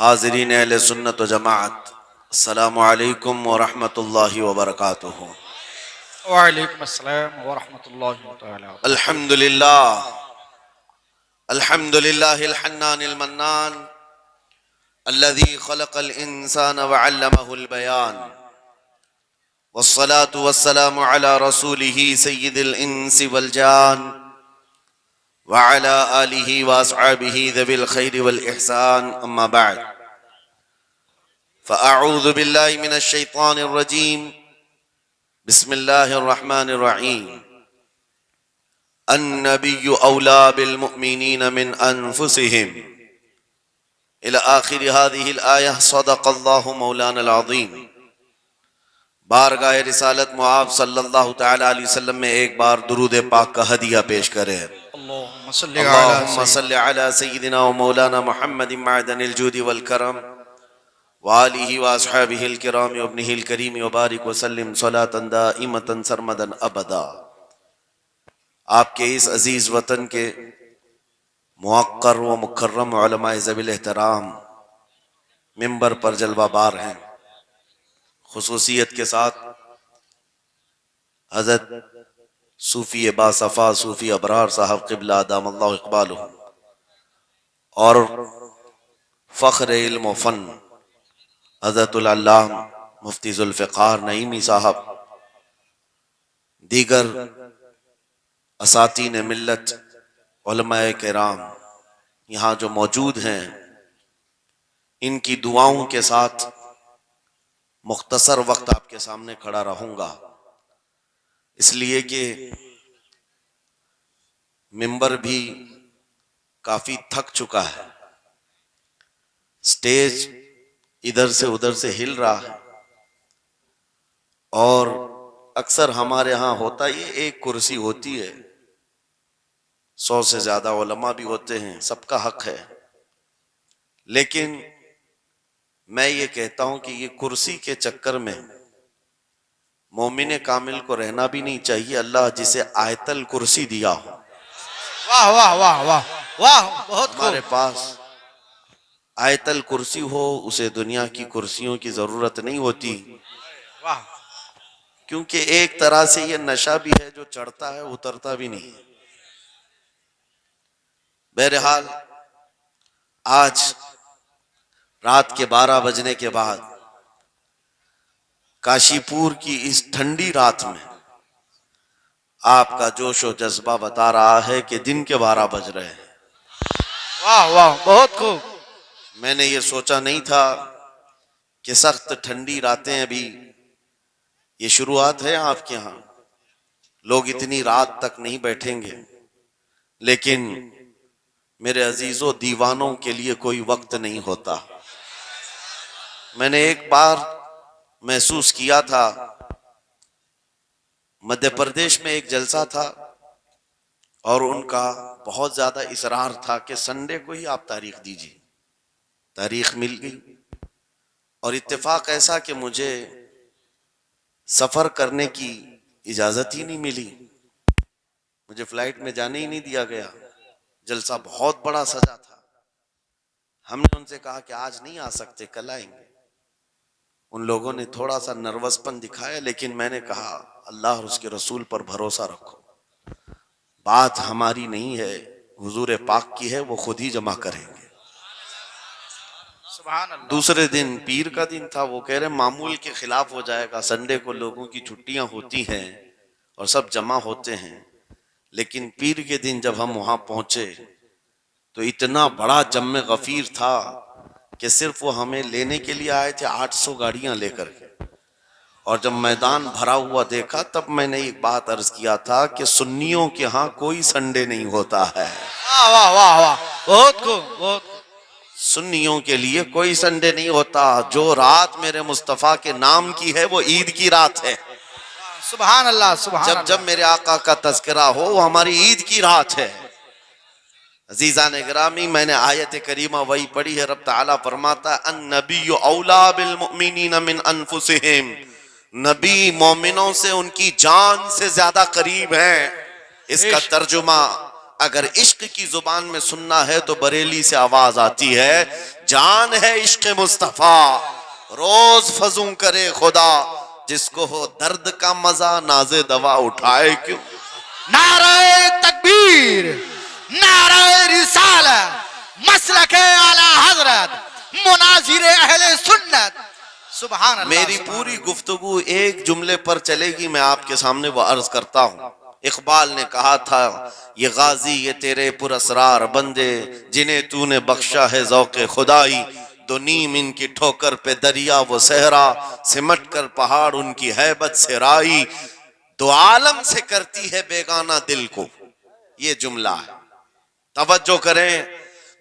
حاضرین اہل سنت و جماعت، السلام علیکم ورحمۃ اللہ وبرکاتہ۔ وعلیکم السلام ورحمۃ اللہ تعالی وبرکاتہ۔ الحمد للہ الحنان المنان الذي خلق الانسان وعلمه البیان، والصلاة والسلام على رسوله سید الانس والجان وعلى آلہ واصحابہ ذوی الخیر والاحسان، اما بعد فاعوذ باللہ من الشیطان الرجیم، بسم اللہ الرحمن الرحیم۔ النبی اولا بالمؤمنین من انفسهم الى آخر هذه الآیہ۔ صدق اللہ مولانا العظیم۔ بارگاہ رسالت معاذ صلی اللہ تعالی علیہ وسلم میں ایک بار درود پاک کا ہدیہ پیش کریں۔ اللہم صلی علی سیدنا و مولانا محمد معدن الجود والکرم وآلہ واصحابہ الکرام وابنہ الکریم وبارک وسلم صلاة دائمة سرمدا ابدا۔ آپ کے اس عزیز وطن کے موقر و مکرم علماء ذوی الاحترام ممبر پر جلوہ بار ہیں، خصوصیت کے ساتھ حضرت صوفی باصفا صوفی ابرار صاحب قبلہ دام اللہ اقبالہ، اور فخر علم و فن حضرت العلامہ مفتی ذوالفقار نعیمی صاحب، دیگر اساتین ملت علماء کرام یہاں جو موجود ہیں، ان کی دعاؤں کے ساتھ مختصر وقت آپ کے سامنے کھڑا رہوں گا، اس لیے کہ ممبر بھی کافی تھک چکا ہے، سٹیج ادھر سے ادھر سے ہل رہا ہے، اور اکثر ہمارے ہاں ہوتا یہ ایک کرسی ہوتی ہے، 100 سے زیادہ علماء بھی ہوتے ہیں، سب کا حق ہے، لیکن میں یہ کہتا ہوں کہ یہ کرسی کے چکر میں مومن کامل کو رہنا بھی نہیں چاہیے۔ اللہ جسے آیت الکرسی دیا ہو، واہ واہ واہ واہ واہ، بہت ہمارے پاس آیت الکرسی ہو، اسے دنیا کی کرسیوں کی ضرورت نہیں ہوتی، واہ۔ کیونکہ ایک طرح سے یہ نشہ بھی ہے جو چڑھتا ہے اترتا بھی نہیں۔ بہرحال آج رات کے 12 بجنے کے بعد کاشی پور کی اس ٹھنڈی رات میں آپ کا جوش و جذبہ بتا رہا ہے کہ دن کے 12 بج رہے ہیں۔ واہ واہ، بہت خوب۔ میں نے یہ سوچا نہیں تھا کہ سخت ٹھنڈی راتیں ابھی یہ شروعات ہے آپ کے ہاں، لوگ اتنی رات تک نہیں بیٹھیں گے، لیکن میرے عزیزوں دیوانوں کے لیے کوئی وقت نہیں ہوتا۔ میں نے ایک بار محسوس کیا تھا، مدھیہ پردیش میں ایک جلسہ تھا اور ان کا بہت زیادہ اصرار تھا کہ سنڈے کو ہی آپ تاریخ دیجیے۔ تاریخ مل گئی، اور اتفاق ایسا کہ مجھے سفر کرنے کی اجازت ہی نہیں ملی، مجھے فلائٹ میں جانے ہی نہیں دیا گیا۔ جلسہ بہت بڑا سجا تھا، ہم نے ان سے کہا کہ آج نہیں آ سکتے، کل آئیں گے۔ ان لوگوں نے تھوڑا سا نروس پن دکھایا، لیکن میں نے کہا اللہ اور اس کے رسول پر بھروسہ رکھو، بات ہماری نہیں ہے، حضور پاک کی ہے، وہ خود ہی جمع کریں گے۔ سبحان اللہ۔ دوسرے دن پیر کا دن تھا، وہ کہہ رہے معمول کے خلاف ہو جائے گا، سنڈے کو لوگوں کی چھٹیاں ہوتی ہیں اور سب جمع ہوتے ہیں، لیکن پیر کے دن جب ہم وہاں پہنچے تو اتنا بڑا جم غفیر تھا کہ صرف وہ ہمیں لینے کے لیے آئے تھے 800 گاڑیاں لے کر کے، اور جب میدان بھرا ہوا دیکھا تب میں نے ایک بات عرض کیا تھا کہ سنیوں کے ہاں کوئی سنڈے نہیں ہوتا ہے۔ واہ واہ واہ واہ، بہت خوب بہت خوب۔ سنیوں کے لیے کوئی سنڈے نہیں ہوتا، جو رات میرے مصطفیٰ کے نام کی ہے وہ عید کی رات ہے۔ سبحان اللہ سبحان اللہ۔ جب میرے آقا کا تذکرہ ہو وہ ہماری عید کی رات ہے۔ عزیزان گرامی، میں نے آیت کریمہ وہی پڑھی ہے، رب تعالیٰ فرماتا ہے النبی اولا بالمؤمنین من انفسہم، نبی مومنوں سے ان کی جان سے زیادہ قریب ہیں۔ اس کا ترجمہ اگر عشق کی زبان میں سننا ہے تو بریلی سے آواز آتی ہے، جان ہے عشق مصطفیٰ روز فزوں کرے خدا، جس کو ہو درد کا مزہ ناز دوا اٹھائے کیوں۔ نعرہ تکبیر، نعرہ رسالت، مسلک اعلی حضرت، مناظر اہل سنت، سبحان اللہ۔ میری پوری گفتگو ایک جملے پر چلے گی، میں آپ کے سامنے وہ عرض کرتا ہوں۔ اقبال نے کہا تھا، یہ غازی یہ تیرے پر اسرار بندے، جنہیں تو نے بخشا ہے ذوق خدائی، دو نیم ان کی ٹھوکر پہ دریا وہ صحرا، سمٹ کر پہاڑ ان کی ہیبت سے رائی، دو عالم سے کرتی ہے بیگانہ دل کو۔ یہ جملہ ہے، توجہ کریں،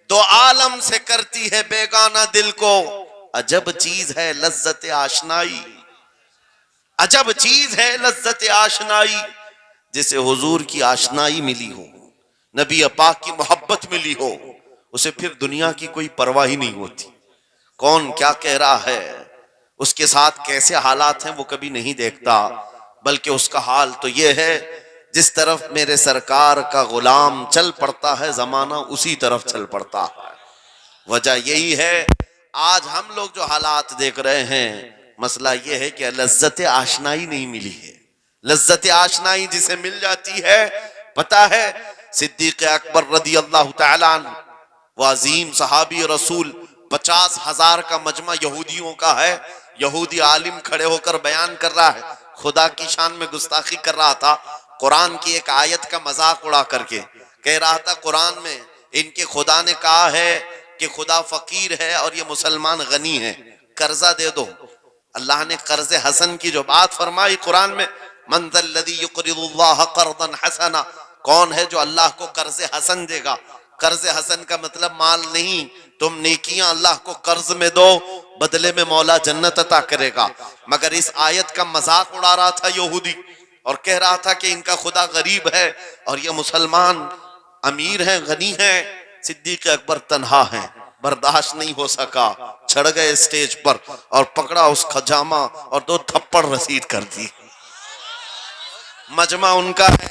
دو عالم سے کرتی ہے بیگانہ دل کو، عجب چیز ہے لذت آشنائی، عجب چیز ہے لذت آشنائی، جسے حضور کی آشنائی ملی ہو، نبی پاک کی محبت ملی ہو، اسے پھر دنیا کی کوئی پرواہ ہی نہیں ہوتی، کون کیا کہہ رہا ہے، اس کے ساتھ کیسے حالات ہیں وہ کبھی نہیں دیکھتا، بلکہ اس کا حال تو یہ ہے، جس طرف میرے سرکار کا غلام چل پڑتا ہے زمانہ اسی طرف چل پڑتا ہے۔ وجہ یہی ہے آج ہم لوگ جو حالات دیکھ رہے ہیں، مسئلہ یہ ہے کہ لذت آشنائی نہیں ملی ہے۔ لذت آشنائی جسے مل جاتی ہے، پتہ ہے صدیق اکبر رضی اللہ تعالیٰ عنہ، وہ عظیم صحابی رسول، 50,000 کا مجمع یہودیوں کا ہے، یہودی عالم کھڑے ہو کر بیان کر رہا ہے، خدا کی شان میں گستاخی کر رہا تھا، قرآن کی ایک آیت کا مذاق اڑا کر کے کہہ رہا تھا، قرآن میں ان کے خدا نے کہا ہے کہ خدا فقیر ہے اور یہ مسلمان غنی ہے، قرضہ دے دو۔ اللہ نے قرض حسن کی جو بات فرمائی قرآن میں، من ذا الذی یقرض اللہ قرضا حسنا، کون ہے جو اللہ کو قرض حسن دے گا؟ قرض حسن کا مطلب مال نہیں، تم نیکیاں اللہ کو قرض میں دو، بدلے میں مولا جنت عطا کرے گا۔ مگر اس آیت کا مذاق اڑا رہا تھا یہودی، اور کہہ رہا تھا کہ ان کا خدا غریب ہے اور یہ مسلمان امیر ہیں، غنی ہیں۔ صدیق اکبر تنہا ہیں، برداشت نہیں ہو سکا، چڑھ گئے اسٹیج پر اور پکڑا اس خجامہ اور 2 تھپڑ رسید کر دی۔ مجمع ان کا ہے،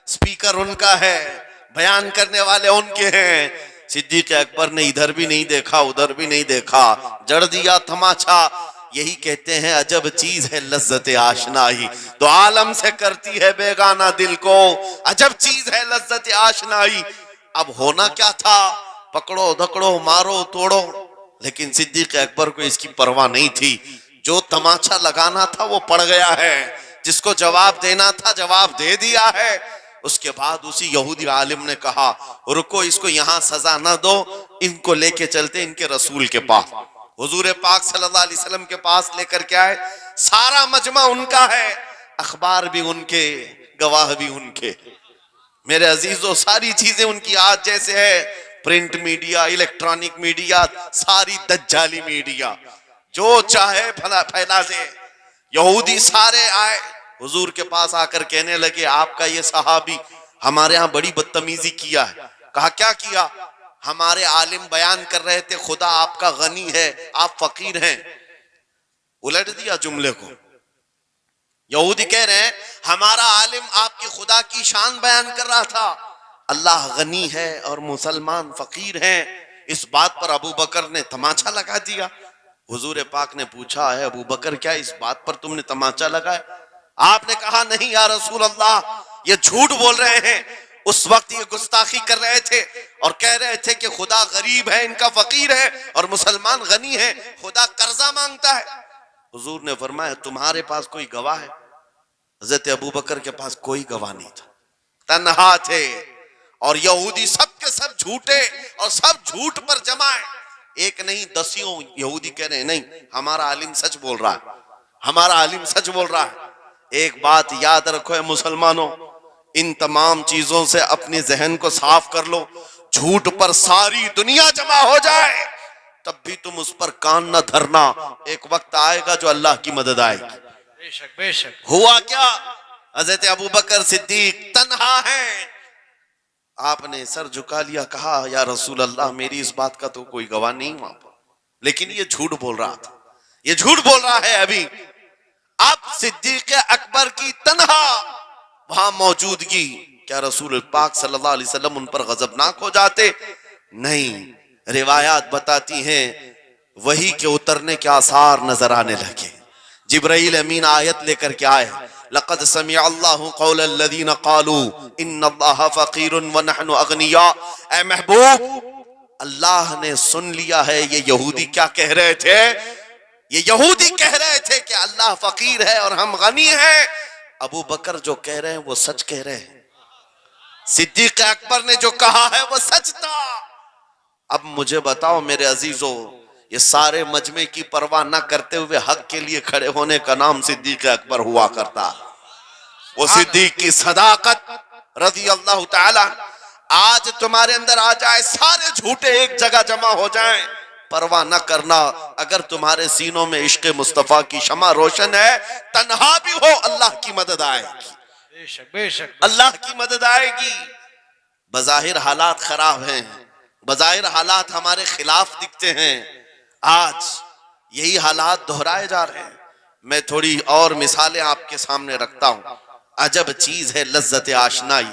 سپیکر ان کا ہے، بیان کرنے والے ان کے ہیں، صدیق اکبر نے ادھر بھی نہیں دیکھا ادھر بھی نہیں دیکھا، جڑ دیا تماچا۔ یہی کہتے ہیں عجب چیز ہے لذت آشنائی، تو عالم سے کرتی ہے بیگانہ دل کو، عجب چیز ہے لذت آشنائی۔ اب ہونا کیا تھا، پکڑو دکڑو مارو توڑو، لیکن صدیق اکبر کو اس کی پرواہ نہیں تھی، جو تماچا لگانا تھا وہ پڑ گیا ہے، جس کو جواب دینا تھا جواب دے دیا ہے۔ اس کے بعد اسی یہودی عالم نے کہا، رکو اس کو یہاں سزا نہ دو، ان کو لے کے چلتے ان کے رسول کے پاس۔ حضور پاک صلی اللہ علیہ وسلم کے پاس لے کر کے آئے، سارا مجمع ان کا ہے، اخبار بھی ان کے، گواہ بھی ان کے، میرے عزیزو ساری چیزیں ان کی آج جیسے ہے، پرنٹ میڈیا، الیکٹرانک میڈیا، ساری دجالی میڈیا، جو چاہے پھیلا دے۔ یہودی سارے آئے حضور کے پاس آ کر کہنے لگے، آپ کا یہ صحابی ہمارے ہاں بڑی بدتمیزی کیا ہے۔ کہا کیا کیا؟ ہمارے عالم بیان کر رہے تھے خدا آپ کا غنی ہے آپ فقیر ہیں۔ الٹ دیا جملے کو، یہودی کہہ رہے ہیں ہمارا عالم آپ کی خدا کی شان بیان کر رہا تھا، اللہ غنی ہے اور مسلمان فقیر ہیں۔ اس بات پر ابو بکر نے تماچا لگا دیا۔ حضور پاک نے پوچھا، ہے ابو بکر کیا اس بات پر تم نے تماچا لگایا؟ آپ نے کہا نہیں یا رسول اللہ، یہ جھوٹ بول رہے ہیں، اس وقت یہ گستاخی کر رہے تھے اور کہہ رہے تھے کہ خدا غریب ہے ان کا فقیر ہے اور مسلمان غنی ہے، خدا قرضہ مانگتا ہے۔ حضور نے فرمایا تمہارے پاس کوئی گواہ ہے؟ حضرت ابو بکر کے پاس کوئی گواہ نہیں تھا، تنہا تھے، اور یہودی سب کے سب جھوٹے اور سب جھوٹ پر جمع ہے، ایک نہیں دسیوں یہودی کہہ رہے ہیں نہیں ہمارا عالم سچ بول رہا ہے، ہمارا عالم سچ بول رہا ہے۔ ایک بات یاد رکھو اے مسلمانوں، ان تمام چیزوں سے اپنے ذہن کو صاف کر لو، جھوٹ پر ساری دنیا جمع ہو جائے تب بھی تم اس پر کان نہ دھرنا، ایک وقت آئے گا جو اللہ کی مدد آئے گی۔ بے شک بے شک۔ ہوا کیا؟ حضرت ابو بکر صدیق تنہا ہیں، آپ نے سر جھکا لیا، کہا یا رسول اللہ میری اس بات کا تو کوئی گواہ نہیں وہاں پر، لیکن یہ جھوٹ بول رہا تھا، یہ جھوٹ بول رہا ہے ابھی۔ اب صدیق اکبر کی تنہا وہاں موجودگی، کیا رسول پاک صلی اللہ علیہ وسلم ان پر غضبناک ہو جاتے؟ نہیں، روایات بتاتی ہیں وحی کے اترنے کے آثار نظر آنے لگے. جبرائیل امین آیت لے کر کے آئے، لقد سمع اللہ قول الذین قالوا ان اللہ فقیر ونحن اغنیاء. اے محبوب، اللہ نے سن لیا ہے یہ یہودی کیا کہہ رہے تھے. یہ یہودی کہہ رہے تھے کہ اللہ فقیر ہے اور ہم غنی ہیں. ابو بکر جو کہہ رہے ہیں وہ سچ کہہ رہے ہیں. صدیق اکبر نے جو کہا ہے وہ سچ تھا. اب مجھے بتاؤ میرے عزیزو، یہ سارے مجمع کی پرواہ نہ کرتے ہوئے حق کے لیے کھڑے ہونے کا نام صدیق اکبر ہوا کرتا. وہ صدیق کی صداقت رضی اللہ تعالی آج تمہارے اندر آ جائے، سارے جھوٹے ایک جگہ جمع ہو جائیں، پرواہ نہ کرنا. اگر تمہارے سینوں میں عشق مصطفیٰ کی شمع روشن ہے، تنہا بھی ہو اللہ کی مدد آئے گی. بے شک بے شک اللہ کی مدد آئے گی. بظاہر حالات خراب ہیں، بظاہر حالات ہمارے خلاف دکھتے ہیں. آج یہی حالات دہرائے جا رہے ہیں. میں تھوڑی اور مثالیں آپ کے سامنے رکھتا ہوں. عجب چیز ہے لذت آشنائی.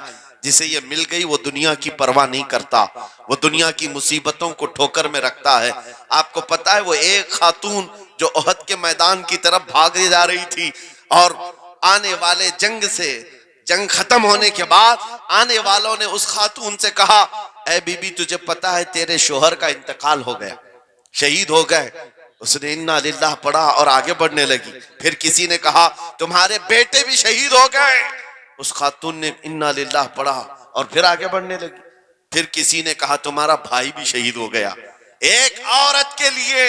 جسے یہ مل گئی وہ دنیا کی پرواہ نہیں کرتا، وہ دنیا کی مصیبتوں کو ٹھوکر میں رکھتا ہے. آپ کو پتا ہے وہ ایک خاتون جو احد کے میدان کی طرف بھاگے جا رہی تھی، اور آنے والے جنگ ختم ہونے کے بعد آنے والوں نے اس خاتون سے کہا، اے بی بی تجھے پتا ہے تیرے شوہر کا انتقال ہو گیا، شہید ہو گئے. اس نے انا للہ پڑھا اور آگے بڑھنے لگی. پھر کسی نے کہا تمہارے بیٹے بھی شہید ہو گئے. اس خاتون نے انا للہ پڑھا اور پھر آگے بڑھنے لگی. پھر کسی نے کہا تمہارا بھائی بھی شہید ہو گیا. ایک عورت کے لیے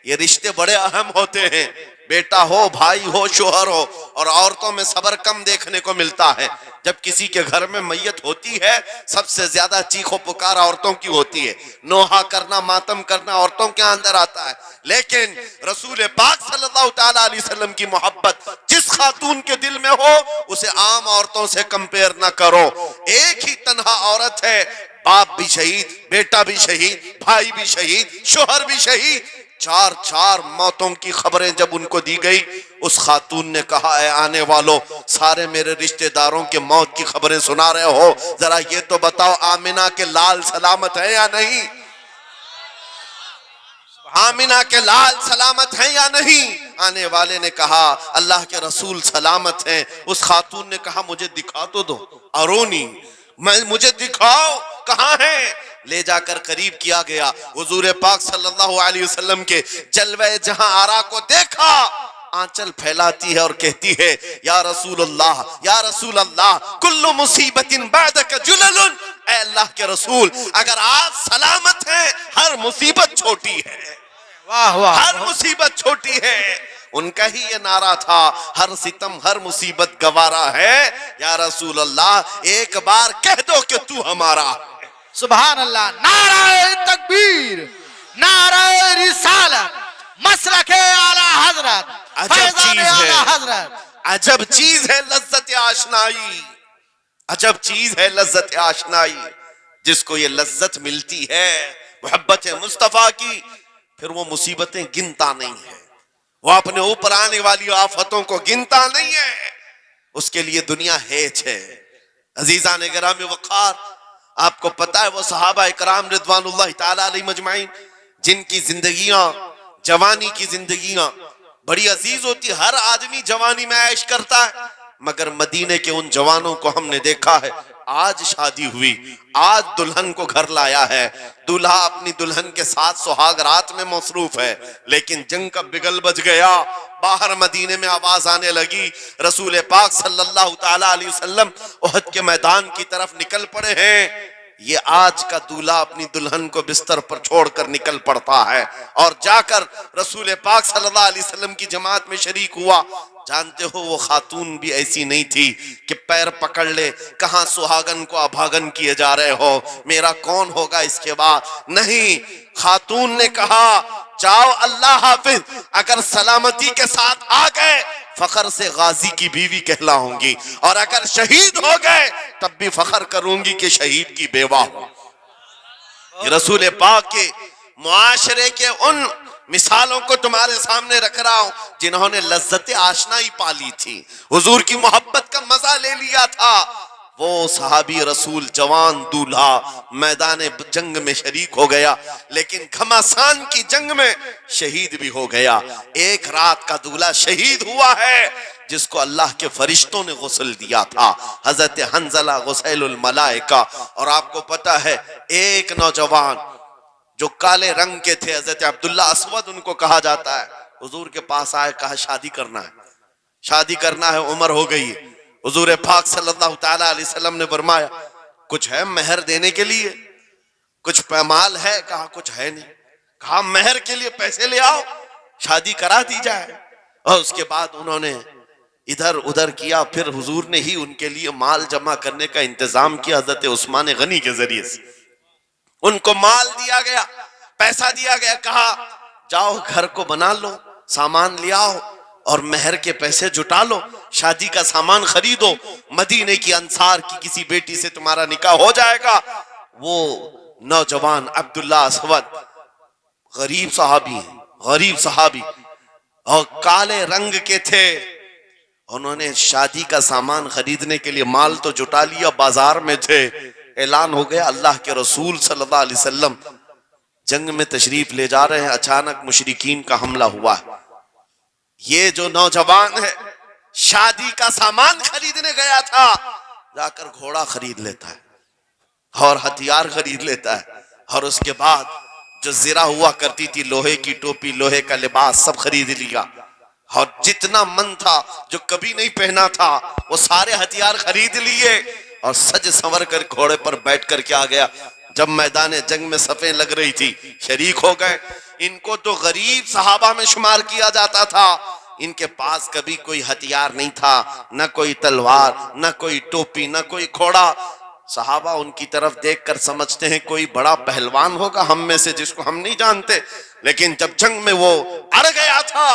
یہ رشتے بڑے اہم ہوتے ہیں، بیٹا ہو، بھائی ہو، شوہر ہو. اور عورتوں میں صبر کم دیکھنے کو ملتا ہے. جب کسی کے گھر میں میت ہوتی ہے سب سے زیادہ چیخ و پکار عورتوں کی ہوتی ہے. نوحہ کرنا، ماتم کرنا عورتوں کے اندر آتا ہے. لیکن رسول پاک صلی اللہ تعالیٰ علیہ وسلم کی محبت جس خاتون کے دل میں ہو اسے عام عورتوں سے کمپیر نہ کرو. ایک ہی تنہا عورت ہے، باپ بھی شہید، بیٹا بھی شہید، بھائی بھی شہید، شوہر بھی شہید. چار موتوں کی خبریں جب ان کو دی گئی، اس خاتون نے کہا اے آنے والوں، سارے میرے رشتہ داروں کے موت کی خبریں سنا رہے ہو، ذرا یہ تو بتاؤ آمنہ کے لال سلامت ہے یا نہیں؟ آمنہ کے لال سلامت ہیں یا نہیں؟ آنے والے نے کہا اللہ کے رسول سلامت ہیں. اس خاتون نے کہا مجھے دکھا تو دو، ارونی، مجھے دکھاؤ کہاں ہیں. لے جا کر قریب کیا گیا. حضور پاک صلی اللہ علیہ وسلم کے جلوہ جہاں آرا کو دیکھا، آنچل پھیلاتی ہے اور کہتی ہے یا رسول اللہ، یا رسول اللہ، کل مصیبت بعدک جلل. اے اللہ کے رسول، اگر آپ سلامت ہیں ہر مصیبت چھوٹی ہے، واہ واہ، ہر مصیبت چھوٹی ہے. ان کا ہی یہ نعرہ تھا، ہر ستم ہر مصیبت گوارا ہے. یا رسول اللہ ایک بار کہہ دو کہ تو ہمارا. سبحان اللہ. نعرہ تکبیر، نعرہ رسالت، مسلک اعلی حضرت، عجب فیضان چیز ہے، اعلی حضرت. عجب چیز ہے لذت آشنائی. عجب چیز ہے لذت آشنائی. جس کو یہ لذت ملتی ہے محبت مصطفیٰ کی، پھر وہ مصیبتیں گنتا نہیں ہے، وہ اپنے اوپر آنے والی آفتوں کو گنتا نہیں ہے. اس کے لیے دنیا ہیچ ہے. عزیزان گرامی وقار، آپ کو پتا ہے وہ صحابہ اکرام رضوان اللہ تعالیٰ علیہ مجمعین جن کی زندگیاں، جوانی کی زندگیاں بڑی عزیز ہوتی. ہر آدمی جوانی میں عیش کرتا ہے، مگر مدینے کے ان جوانوں کو ہم نے دیکھا ہے آج شادی ہوئی، آج دلہن کو گھر لایا ہے، دلہا اپنی دلہن کے ساتھ سہاگ رات میں مصروف ہے. لیکن جنگ کا بگل بج گیا، باہر مدینے میں آواز آنے لگی، رسول پاک صلی اللہ تعالیٰ علیہ وسلم احد کے میدان کی طرف نکل پڑے ہیں. یہ آج کا دولہا اپنی دلہن کو بستر پر چھوڑ کر نکل پڑتا ہے اور جا کر رسول پاک صلی اللہ علیہ وسلم کی جماعت میں شریک ہوا. جانتے ہو وہ خاتون بھی ایسی نہیں تھی کہ پیر پکڑ لے، کہاں سہاگن کو ابھاگن کیے جا رہے ہو، میرا کون ہوگا اس کے بعد. نہیں، خاتون نے کہا جاؤ اللہ حافظ، اگر سلامتی کے ساتھ آ گئے فخر سے غازی کی بیوی کہلاؤں گی، اور اگر شہید ہو گئے تب بھی فخر کروں گی کہ شہید کی بیوہ ہو. رسول پاک کے معاشرے کے ان مثالوں کو تمہارے سامنے رکھ رہا ہوں جنہوں نے لذت آشنائی پالی تھی، حضور کی محبت کا مزہ لے لیا تھا. وہ صحابی رسول جوان دولہا میدان جنگ میں شریک ہو گیا، لیکن گھمسان کی جنگ میں شہید بھی ہو گیا۔ ایک رات کا دولہا شہید ہوا ہے جس کو اللہ کے فرشتوں نے غسل دیا تھا، حضرت حنظلہ غسیل الملائکہ۔ اور آپ کو پتا ہے ایک نوجوان جو کالے رنگ کے تھے، حضرت عبداللہ اسود ان کو کہا جاتا ہے، حضور کے پاس آئے، کہا شادی کرنا ہے، شادی کرنا ہے، عمر ہو گئی ہے۔ حضور پاک صلی اللہ تعالیٰ علیہ وسلم نے فرمایا کچھ ہے مہر دینے کے لیے، کچھ پیمال ہے؟ کہا کچھ ہے نہیں۔ کہا مہر کے لیے پیسے لے آؤ، شادی کرا دی جائے۔ اور اس کے بعد انہوں نے ادھر ادھر کیا، پھر حضور نے ہی ان کے لیے مال جمع کرنے کا انتظام کیا حضرت عثمان غنی کے ذریعے سے۔ ان کو مال دیا گیا، پیسہ دیا گیا، کہا جاؤ گھر کو بنا لو، سامان لے آؤ اور مہر کے پیسے جٹا لو، شادی کا سامان خریدو، مدینے کی انصار کی کسی بیٹی سے تمہارا نکاح ہو جائے گا۔ وہ نوجوان عبداللہ اسود غریب صحابی ہیں، غریب صحابی اور کالے رنگ کے تھے، انہوں نے شادی کا سامان خریدنے کے لیے مال تو جٹا لیا، بازار میں تھے، اعلان ہو گیا اللہ کے رسول صلی اللہ علیہ وسلم جنگ میں تشریف لے جا رہے ہیں، اچانک مشرکین کا حملہ ہوا ہے۔ یہ جو نوجوان ہے شادی کا سامان خریدنے گیا تھا، جا کر گھوڑا خرید لیتا ہے اور ہتھیار خرید لیتا ہے، اور اس کے بعد جو زرہ ہوا کرتی تھی، لوہے کی ٹوپی، لوہے کا لباس سب خرید لیا، اور جتنا من تھا جو کبھی نہیں پہنا تھا وہ سارے ہتھیار خرید لیے، اور سج سنور کر گھوڑے پر بیٹھ کر کیا گیا، جب میدان جنگ میں صفیں لگ رہی تھی شریک ہو گئے۔ ان کو تو غریب صحابہ میں شمار کیا جاتا تھا، ان کے پاس کبھی کوئی ہتھیار نہیں تھا، نہ کوئی تلوار، نہ کوئی ٹوپی، نہ کوئی گھوڑا۔ صحابہ ان کی طرف دیکھ کر سمجھتے ہیں کوئی بڑا پہلوان ہوگا ہم میں سے جس کو ہم نہیں جانتے، لیکن جب جنگ میں وہ اڑ گیا تھا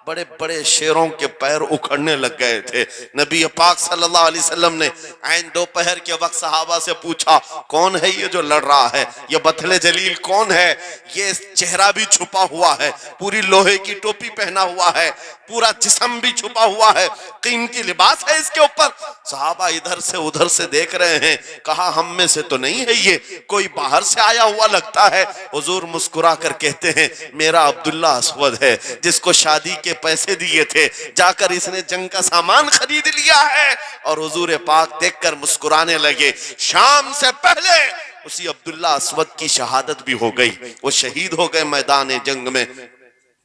بڑے بڑے شیروں کے پیر اکھڑنے لگ گئے تھے۔ نبی پاک صلی اللہ علیہ وسلم نے عین دوپہر کے وقت صحابہ سے پوچھا کون ہے یہ جو لڑ رہا ہے، یہ بطل جلیل کون ہے؟ یہ چہرہ بھی چھپا ہوا ہے، پوری لوہے کی ٹوپی پہنا ہوا ہے، پورا جسم بھی چھپا ہوا ہے، قیمتی لباس ہے اس کے اوپر۔ صحابہ ادھر سے ادھر سے دیکھ رہے ہیں، کہا ہم میں سے تو نہیں ہے، یہ کوئی باہر سے آیا ہوا لگتا ہے۔ حضور مسکرا کر کہتے ہیں میرا عبداللہ اسود ہے، جس کو شادی کے پیسے دیے تھے، جا کر اس نے جنگ کا سامان خرید لیا ہے۔ اور حضور پاک دیکھ کر مسکرانے لگے۔ شام سے پہلے اسی عبداللہ اسود کی شہادت بھی ہو گئی، وہ شہید ہو گئے میدان جنگ میں۔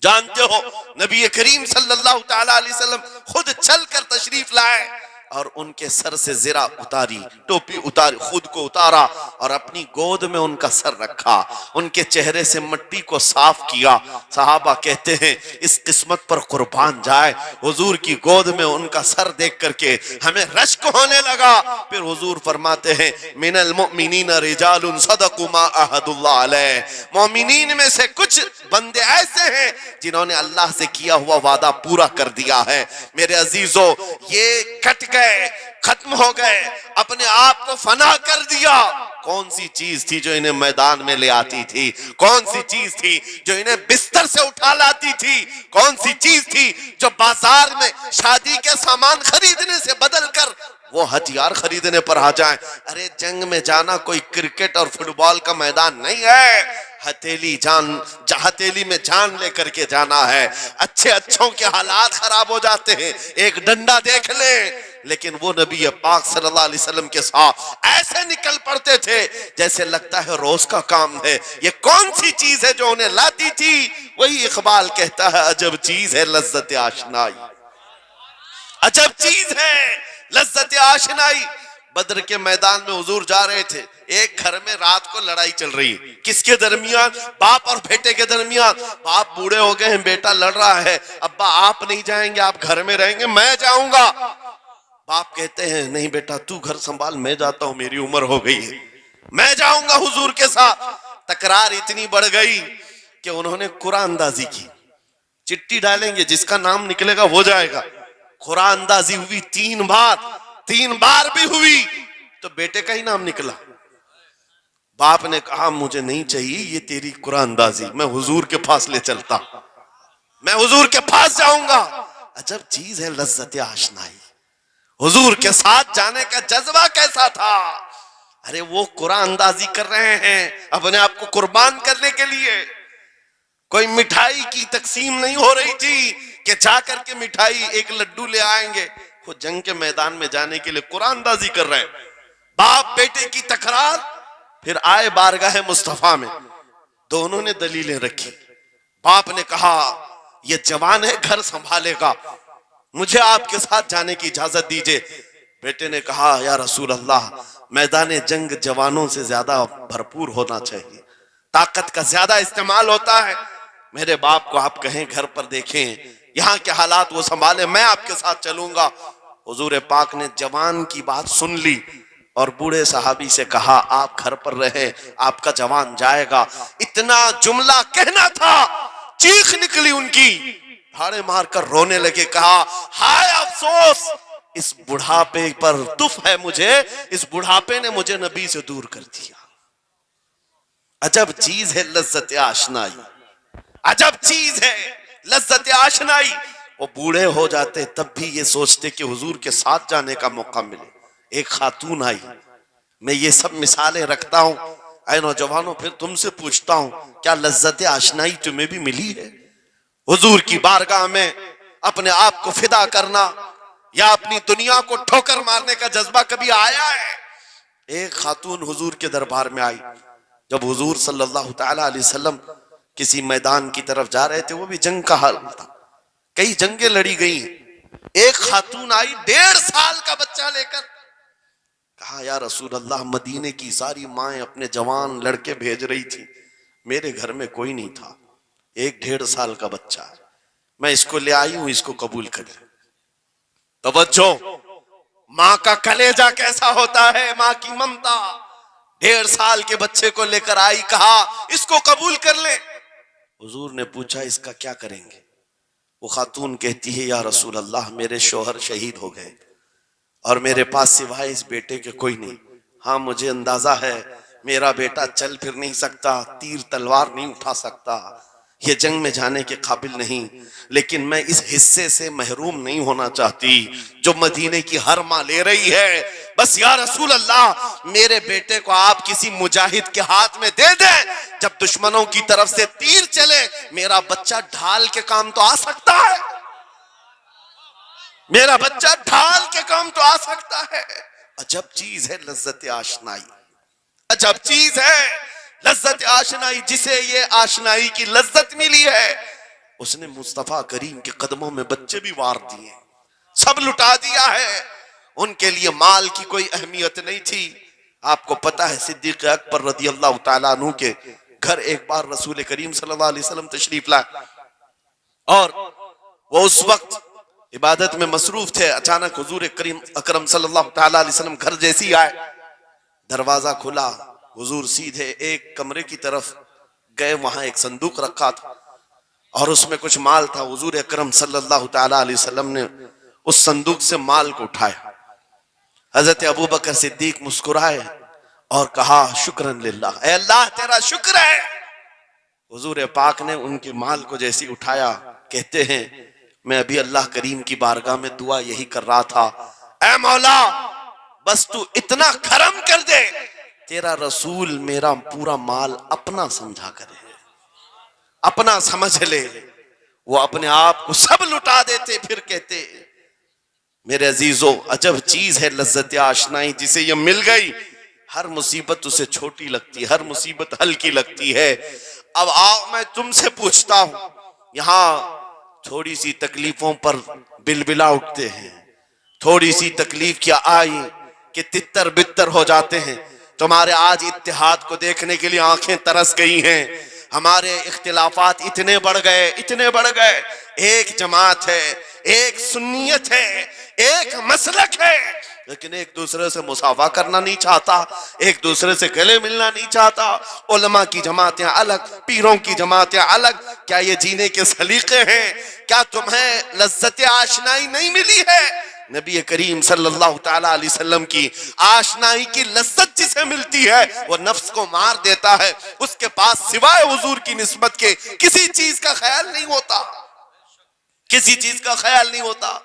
جانتے ہو نبی کریم صلی اللہ تعالیٰ علیہ وسلم خود چل کر تشریف لائے اور ان کے سر سے زرہ اتاری، ٹوپی اتاری، خود کو اتارا اور اپنی گود میں ان کا سر رکھا، ان کے چہرے سے مٹی کو صاف کیا۔ صحابہ کہتے ہیں اس قسمت پر قربان جائے، حضور کی گود میں ان کا سر دیکھ کر کے ہمیں رشک ہونے لگا۔ پھر حضور فرماتے ہیں من المؤمنین رجال صدقوا ما عہد اللہ علیہ، مومنین میں سے کچھ بندے ایسے ہیں جنہوں نے اللہ سے کیا ہوا وعدہ پورا کر دیا ہے۔ میرے عزیزو یہ کٹ گئے، ختم ہو گئے، اپنے آپ کو فنا کر دیا۔ کون سی چیز تھی جو انہیں میدان میں لے آتی تھی؟ کون سی چیز تھی جو انہیں بستر سے اٹھا لاتی تھی؟ کون سی چیز تھی جو بازار میں شادی کے سامان خریدنے سے بدل کر وہ ہتھیار خریدنے پر آ جائیں؟ ارے جنگ میں جانا کوئی کرکٹ اور فٹ بال کا میدان نہیں ہے، ہتھیلی میں جان لے کر کے جانا ہے۔ اچھے اچھوں کے حالات خراب ہو جاتے ہیں، ایک ڈنڈا دیکھ لیں، لیکن وہ نبی پاک صلی اللہ علیہ وسلم کے ساتھ ایسے نکل پڑتے تھے جیسے لگتا ہے روز کا کام ہے۔ یہ کون سی چیز ہے جو انہیں لاتی تھی؟ وہی اقبال کہتا ہے عجب چیز ہے لذت آشنائی، عجب چیز ہے لذت آشنائی۔ بدر کے میدان میں حضور جا رہے تھے، ایک گھر میں رات کو لڑائی چل رہی ہے، کس کے درمیان؟ باپ اور بیٹے کے درمیان۔ باپ بوڑھے ہو گئے ہیں، بیٹا لڑ رہا ہے، ابا آپ نہیں جائیں گے، آپ گھر میں رہیں گے، میں جاؤں گا۔ باپ کہتے ہیں نہیں بیٹا تو گھر سنبھال، میں جاتا ہوں، میری عمر ہو گئی ہے، میں جاؤں گا حضور کے ساتھ۔ تکرار اتنی بڑھ گئی کہ انہوں نے قرآن اندازی کی، چٹھی ڈالیں گے جس کا نام نکلے گا وہ جائے گا۔ قرآن اندازی ہوئی تین بار بھی ہوئی تو بیٹے کا ہی نام نکلا۔ باپ نے کہا مجھے نہیں چاہیے یہ تیری قرآن اندازی، میں حضور کے پاس لے چلتا، میں حضور کے پاس جاؤں گا۔ عجب چیز ہے لذت آشنائی۔ حضور کے ساتھ جانے کا جذبہ کیسا تھا؟ ارے وہ قرآن اندازی کر رہے ہیں اپنے آپ کو قربان کرنے کے لیے. کوئی مٹھائی کی تقسیم نہیں ہو رہی تھی کہ جا کر کے مٹھائی ایک لڈو لے آئیں گے. وہ جنگ کے میدان میں جانے کے لیے قرآن اندازی کر رہے ہیں. باپ بیٹے کی تکرار، پھر آئے بارگاہ مصطفیٰ میں، دونوں نے دلیلیں رکھی. باپ نے کہا یہ جوان ہے، گھر سنبھالے گا، مجھے آپ کے ساتھ جانے کی اجازت دیجئے. بیٹے نے کہا یا رسول اللہ، میدان جنگ جوانوں سے زیادہ بھرپور ہونا چاہیے، طاقت کا زیادہ استعمال ہوتا ہے. میرے باپ کو آپ کہیں گھر پر دیکھیں، یہاں کے حالات وہ سنبھالے، میں آپ کے ساتھ چلوں گا. حضور پاک نے جوان کی بات سن لی اور بوڑھے صحابی سے کہا آپ گھر پر رہیں، آپ کا جوان جائے گا. اتنا جملہ کہنا تھا، چیخ نکلی ان کی، دھاڑے مار کر رونے لگے. کہا ہائے افسوس، اس بڑھاپے پر تف ہے مجھے، اس بڑھاپے نے مجھے نبی سے دور کر دیا. عجب چیز ہے لذت آشنائی، عجب چیز ہے لذت آشنائی. وہ بوڑھے ہو جاتے تب بھی یہ سوچتے کہ حضور کے ساتھ جانے کا موقع ملے. ایک خاتون آئی، میں یہ سب مثالیں رکھتا ہوں. اے نوجوانوں، پھر تم سے پوچھتا ہوں، کیا لذت آشنائی تمہیں بھی ملی ہے؟ حضور کی بارگاہ میں اپنے آپ کو فدا کرنا یا اپنی دنیا کو ٹھوکر مارنے کا جذبہ کبھی آیا ہے؟ ایک خاتون حضور کے دربار میں آئی. جب حضور صلی اللہ تعالی علیہ وسلم کسی میدان کی طرف جا رہے تھے، وہ بھی جنگ کا حال تھا، کئی جنگیں لڑی گئیں. ایک خاتون آئی 1.5 سال کا بچہ لے کر. کہا یا رسول اللہ، مدینے کی ساری مائیں اپنے جوان لڑکے بھیج رہی تھی، میرے گھر میں کوئی نہیں تھا، ایک 1.5 سال کا بچہ، میں اس کو لے آئی ہوں، اس کو قبول کر لیں. توجہ، ماں کا کلیجہ کیسا ہوتا ہے، ماں کی ممتا. 1.5 سال کے بچے کو لے کر آئی، کہا اس کو قبول کر لیں. حضور نے پوچھا اس کا کیا کریں گے؟ وہ خاتون کہتی ہے یا رسول اللہ، میرے شوہر شہید ہو گئے اور میرے پاس سوائے اس بیٹے کے کوئی نہیں. ہاں مجھے اندازہ ہے میرا بیٹا چل پھر نہیں سکتا، تیر تلوار نہیں اٹھا سکتا، یہ جنگ میں جانے کے قابل نہیں، لیکن میں اس حصے سے محروم نہیں ہونا چاہتی جو مدینے کی ہر ماں لے رہی ہے. بس یا رسول اللہ، میرے بیٹے کو آپ کسی مجاہد کے ہاتھ میں دے دیں، جب دشمنوں کی طرف سے تیر چلے میرا بچہ ڈھال کے کام تو آ سکتا ہے، میرا بچہ ڈھال کے کام تو آ سکتا ہے. عجب چیز ہے لذت آشنائی، عجب چیز ہے لذت آشنائی. جسے یہ آشنائی کی لذت ملی ہے، اس نے مصطفیٰ کریم کے قدموں میں بچے بھی وار دیے، سب لٹا دیا ہے. ان کے لیے مال کی کوئی اہمیت نہیں تھی. آپ کو پتہ ہے صدیق اکبر رضی اللہ تعالیٰ عنہ کے گھر ایک بار رسول کریم صلی اللہ علیہ وسلم تشریف لائے اور وہ اس وقت عبادت میں مصروف تھے. اچانک حضور کریم اکرم صلی اللہ تعالیٰ علیہ وسلم گھر جیسی آئے، دروازہ کھلا، حضور سیدھے ایک کمرے کی طرف گئے، وہاں ایک صندوق رکھا تھا اور اس میں کچھ مال تھا. حضور اکرم صلی اللہ تعالیٰ علیہ وسلم نے اس صندوق سے مال کو اٹھایا. حضرت ابوبکر صدیق مسکرائے اور کہا شکرن للہ، اے اللہ تیرا شکر ہے. حضور پاک نے ان کے مال کو جیسی اٹھایا، کہتے ہیں میں ابھی اللہ کریم کی بارگاہ میں دعا یہی کر رہا تھا، اے مولا بس تو اتنا کرم کر دے تیرا رسول میرا پورا مال اپنا سمجھا کرے، اپنا سمجھ لے. وہ اپنے آپ کو سب لٹا دیتے، پھر کہتے میرے عزیزو عجب چیز ہے لذت آشنائی. جسے یہ مل گئی ہر مصیبت اسے چھوٹی لگتی ہے، ہر مصیبت ہلکی لگتی ہے. اب آؤ میں تم سے پوچھتا ہوں، یہاں تھوڑی سی تکلیفوں پر بلبلا اٹھتے ہیں، تھوڑی سی تکلیف کیا آئی کہ تتر بتر ہو جاتے ہیں. تمہارے آج اتحاد کو دیکھنے کے لیے آنکھیں ترس گئی ہیں. ہمارے اختلافات اتنے بڑھ گئے، اتنے بڑھ گئے. ایک جماعت ہے، ایک سنیت ہے، ایک مسلک ہے، لیکن ایک دوسرے سے مصافحہ کرنا نہیں چاہتا، ایک دوسرے سے گلے ملنا نہیں چاہتا. علماء کی جماعتیں الگ، پیروں کی جماعتیں الگ. کیا یہ جینے کے سلیقے ہیں؟ کیا تمہیں لذت آشنائی نہیں ملی ہے؟ نبی کریم صلی اللہ تعالیٰ علیہ وسلم کی آشنائی کی لذت جسے ملتی ہے وہ نفس کو مار دیتا ہے. اس کے پاس سوائے حضور کی نسبت کے کسی چیز کا خیال نہیں ہوتا، کسی چیز کا خیال نہیں ہوتا.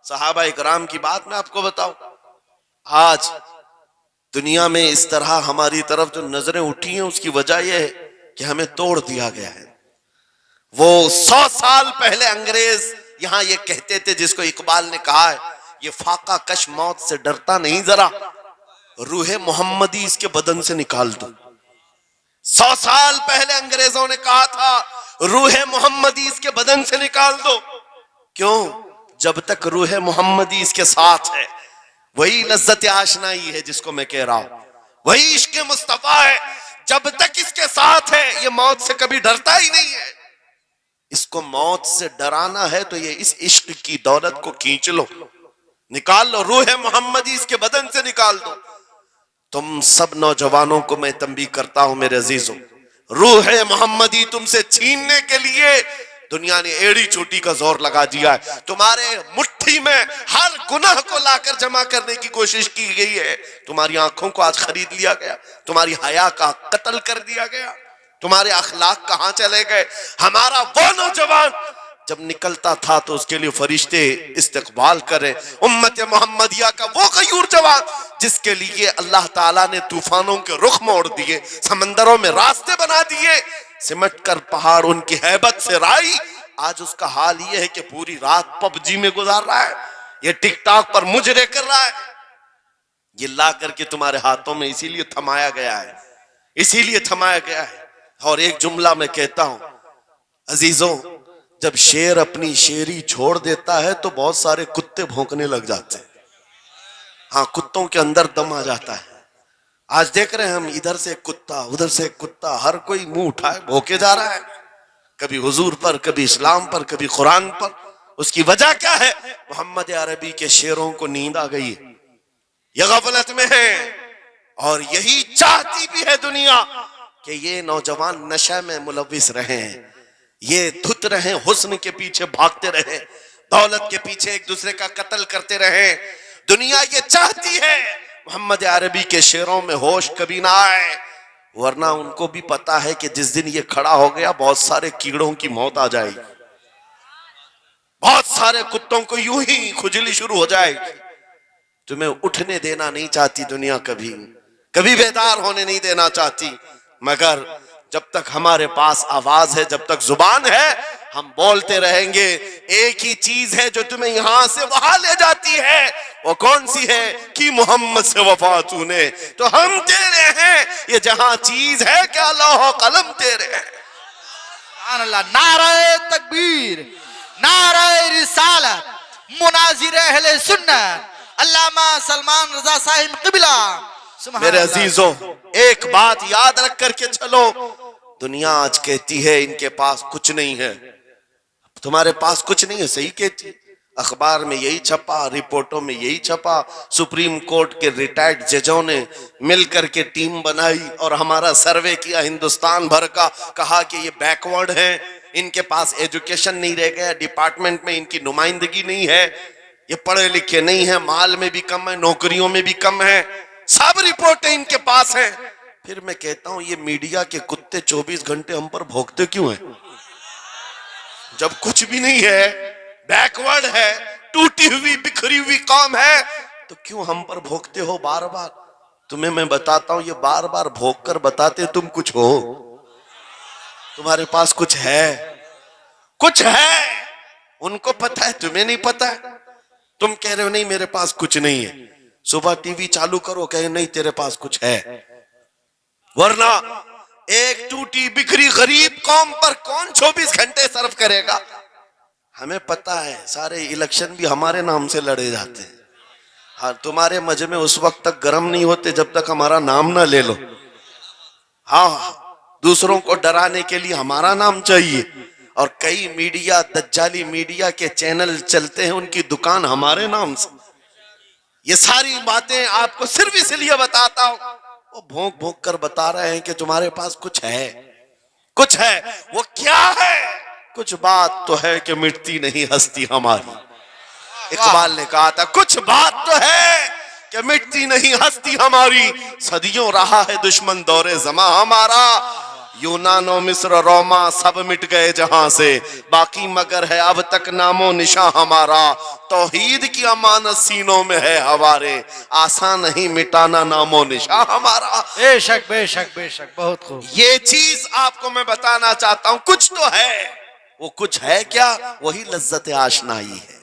صحابہ اکرام کی بات میں آپ کو بتاؤں، آج دنیا میں اس طرح ہماری طرف جو نظریں اٹھی ہیں اس کی وجہ یہ ہے کہ ہمیں توڑ دیا گیا ہے۔ وہ 100 سال پہلے انگریز یہاں یہ کہتے تھے، جس کو اقبال نے کہا ہے یہ فاقہ کش موت سے ڈرتا نہیں، ذرا روح محمدی اس کے بدن سے نکال دو۔ 100 سال پہلے انگریزوں نے کہا تھا روح محمدی اس کے بدن سے نکال دو۔ کیوں؟ جب تک روح محمدی اس کے ساتھ ہے، وہی لذت آشنائی ہے جس کو میں کہہ رہا ہوں، وہی عشق مصطفیٰ ہے، جب تک اس کے ساتھ ہے یہ موت سے کبھی ڈرتا ہی نہیں ہے۔ اس کو موت سے ڈرانا ہے تو یہ اس عشق کی دولت کو کھینچ لو، نکال لو، روح محمدی اس کے بدن سے نکال دو۔ تم سب نوجوانوں کو میں تنبیہ کرتا ہوں میرے عزیزوں، روح محمدی تم سے چھیننے کے لیے دنیا نے ایڑی چوٹی کا زور لگا دیا ہے۔ تمہارے مٹھی میں ہر گناہ کو لا کر جمع کرنے کی کوشش کی گئی ہے۔ تمہاری آنکھوں کو آج خرید لیا گیا، تمہاری حیا کا قتل کر دیا گیا، تمہارے اخلاق کہاں چلے گئے؟ ہمارا وہ نوجوان جب نکلتا تھا تو اس کے لیے فرشتے استقبال کرے، امت محمدیہ کا وہ غیور جوان جس کے لیے اللہ تعالیٰ نے طوفانوں کے رخ موڑ دیے، سمندروں میں راستے بنا دیے، سمٹ کر پہاڑ ان کی ہیبت سے رائی۔ آج اس کا حال یہ ہے کہ پوری رات پب جی میں گزار رہا ہے، یہ ٹک ٹاک پر مجرے کر رہا ہے۔ یہ لا کر کے تمہارے ہاتھوں میں اسی لیے تھمایا گیا ہے، اسی لیے تھمایا گیا ہے۔ اور ایک جملہ میں کہتا ہوں عزیزوں، جب شیر اپنی شیری چھوڑ دیتا ہے تو بہت سارے کتے بھونکنے لگ جاتے ہیں۔ ہاں، کتوں کے اندر دم آ جاتا ہے۔ آج دیکھ رہے ہیں ہم، ادھر سے ایک کتا، ادھر سے ایک کتا، ہر کوئی منہ اٹھائے بھونکے جا رہا ہے، کبھی حضور پر، کبھی اسلام پر، کبھی قرآن پر۔ اس کی وجہ کیا ہے؟ محمد عربی کے شیروں کو نیند آ گئی ہے، یہ غفلت میں ہے، اور یہی چاہتی بھی ہے دنیا کہ یہ نوجوان نشہ میں ملوث رہیں، یہ دھت رہیں، حسن کے پیچھے بھاگتے رہیں، دولت کے پیچھے ایک دوسرے کا قتل کرتے رہیں۔ دنیا یہ چاہتی ہے محمد عربی کے شعروں میں ہوش کبھی نہ آئے، ورنہ ان کو بھی پتا ہے کہ جس دن یہ کھڑا ہو گیا بہت سارے کیڑوں کی موت آ جائے گی، بہت سارے کتوں کو یوں ہی کھجلی شروع ہو جائے گی۔ تمہیں اٹھنے دینا نہیں چاہتی دنیا، کبھی بیدار ہونے نہیں دینا چاہتی، مگر جب تک ہمارے پاس آواز ہے، جب تک زبان ہے، ہم بولتے رہیں گے۔ ایک ہی چیز ہے جو تمہیں یہاں سے وہاں لے جاتی ہے، وہ کون سی ہے؟ کہ محمد سے وفا تو نے، تو ہم تیرے ہیں، یہ جہاں چیز ہے کیا لوح و قلم تیرے ہیں۔ سبحان اللہ، نعرہ تکبیر، نعرہ رسالت، مناظر اہل سنت، علامہ سلمان رضا صاحب قبلہ۔ میرے عزیزوں، ایک بات یاد رکھ کر کے چلو، دنیا آج کہتی ہے ان کے پاس کچھ نہیں ہے، تمہارے پاس کچھ نہیں ہے، صحیح کہتی، اخبار میں یہی چھپا، رپورٹوں میں یہی چھپا، سپریم کورٹ کے ریٹائرڈ ججوں نے مل کر کے ٹیم بنائی اور ہمارا سروے کیا ہندوستان بھر کا، کہا کہ یہ بیکورڈ ہیں، ان کے پاس ایجوکیشن نہیں رہ گیا، ڈپارٹمنٹ میں ان کی نمائندگی نہیں ہے، یہ پڑھے لکھے نہیں ہیں، مال میں بھی کم ہے، نوکریوں میں بھی کم ہے، سب رپورٹیں ان کے پاس ہیں۔ پھر میں کہتا ہوں یہ میڈیا کے کتے 24 گھنٹے ہم پر بھونکتے کیوں ہیں؟ جب کچھ بھی نہیں ہے، بیکورڈ ہے، ٹوٹی ہوئی بکھری ہوئی قوم ہے، تو کیوں ہم پر بھونکتے ہو بار بار؟ تمہیں میں بتاتا ہوں یہ بار بار بھونک کر بتاتے تم کچھ ہو، تمہارے پاس کچھ ہے، کچھ ہے، ان کو پتا ہے، تمہیں نہیں پتا ہے۔ تم کہہ رہے ہو نہیں میرے پاس کچھ نہیں ہے، صبح ٹی وی چالو کرو کہے نہیں تیرے پاس کچھ ہے، ورنہ ایک ٹوٹی بکھری غریب قوم پر کون 24 گھنٹے صرف کرے گا؟ ہمیں پتا ہے سارے الیکشن بھی ہمارے نام سے لڑے جاتے ہیں، ہاں تمہارے مجمع اس وقت تک گرم نہیں ہوتے جب تک ہمارا نام نہ لے لو، ہاں دوسروں کو ڈرانے کے لیے ہمارا نام چاہیے، اور کئی میڈیا، دجالی میڈیا کے چینل چلتے ہیں ان کی دکان ہمارے نام سے۔ یہ ساری باتیں آپ کو صرف اس لیے بتاتا ہوں، وہ بھونک بھونک کر بتا رہے ہیں کہ تمہارے پاس کچھ ہے، کچھ ہے، وہ کیا ہے؟ کچھ بات تو ہے کہ مٹتی نہیں ہستی ہماری، اقبال نے کہا تھا کچھ بات تو ہے کہ مٹتی نہیں ہستی ہماری، صدیوں رہا ہے دشمن دور زماں ہمارا، یونان و مصر روما سب مٹ گئے جہاں سے، باقی مگر ہے اب تک نام و نشاں ہمارا، توحید کی امانت سینوں میں ہے ہمارے، آسان نہیں مٹانا نام و نشاں ہمارا۔ بے شک بے شک بے شک، بہت خوب۔ یہ چیز آپ کو میں بتانا چاہتا ہوں، کچھ تو ہے، وہ کچھ ہے کیا؟ وہی لذت آشنائی ہے،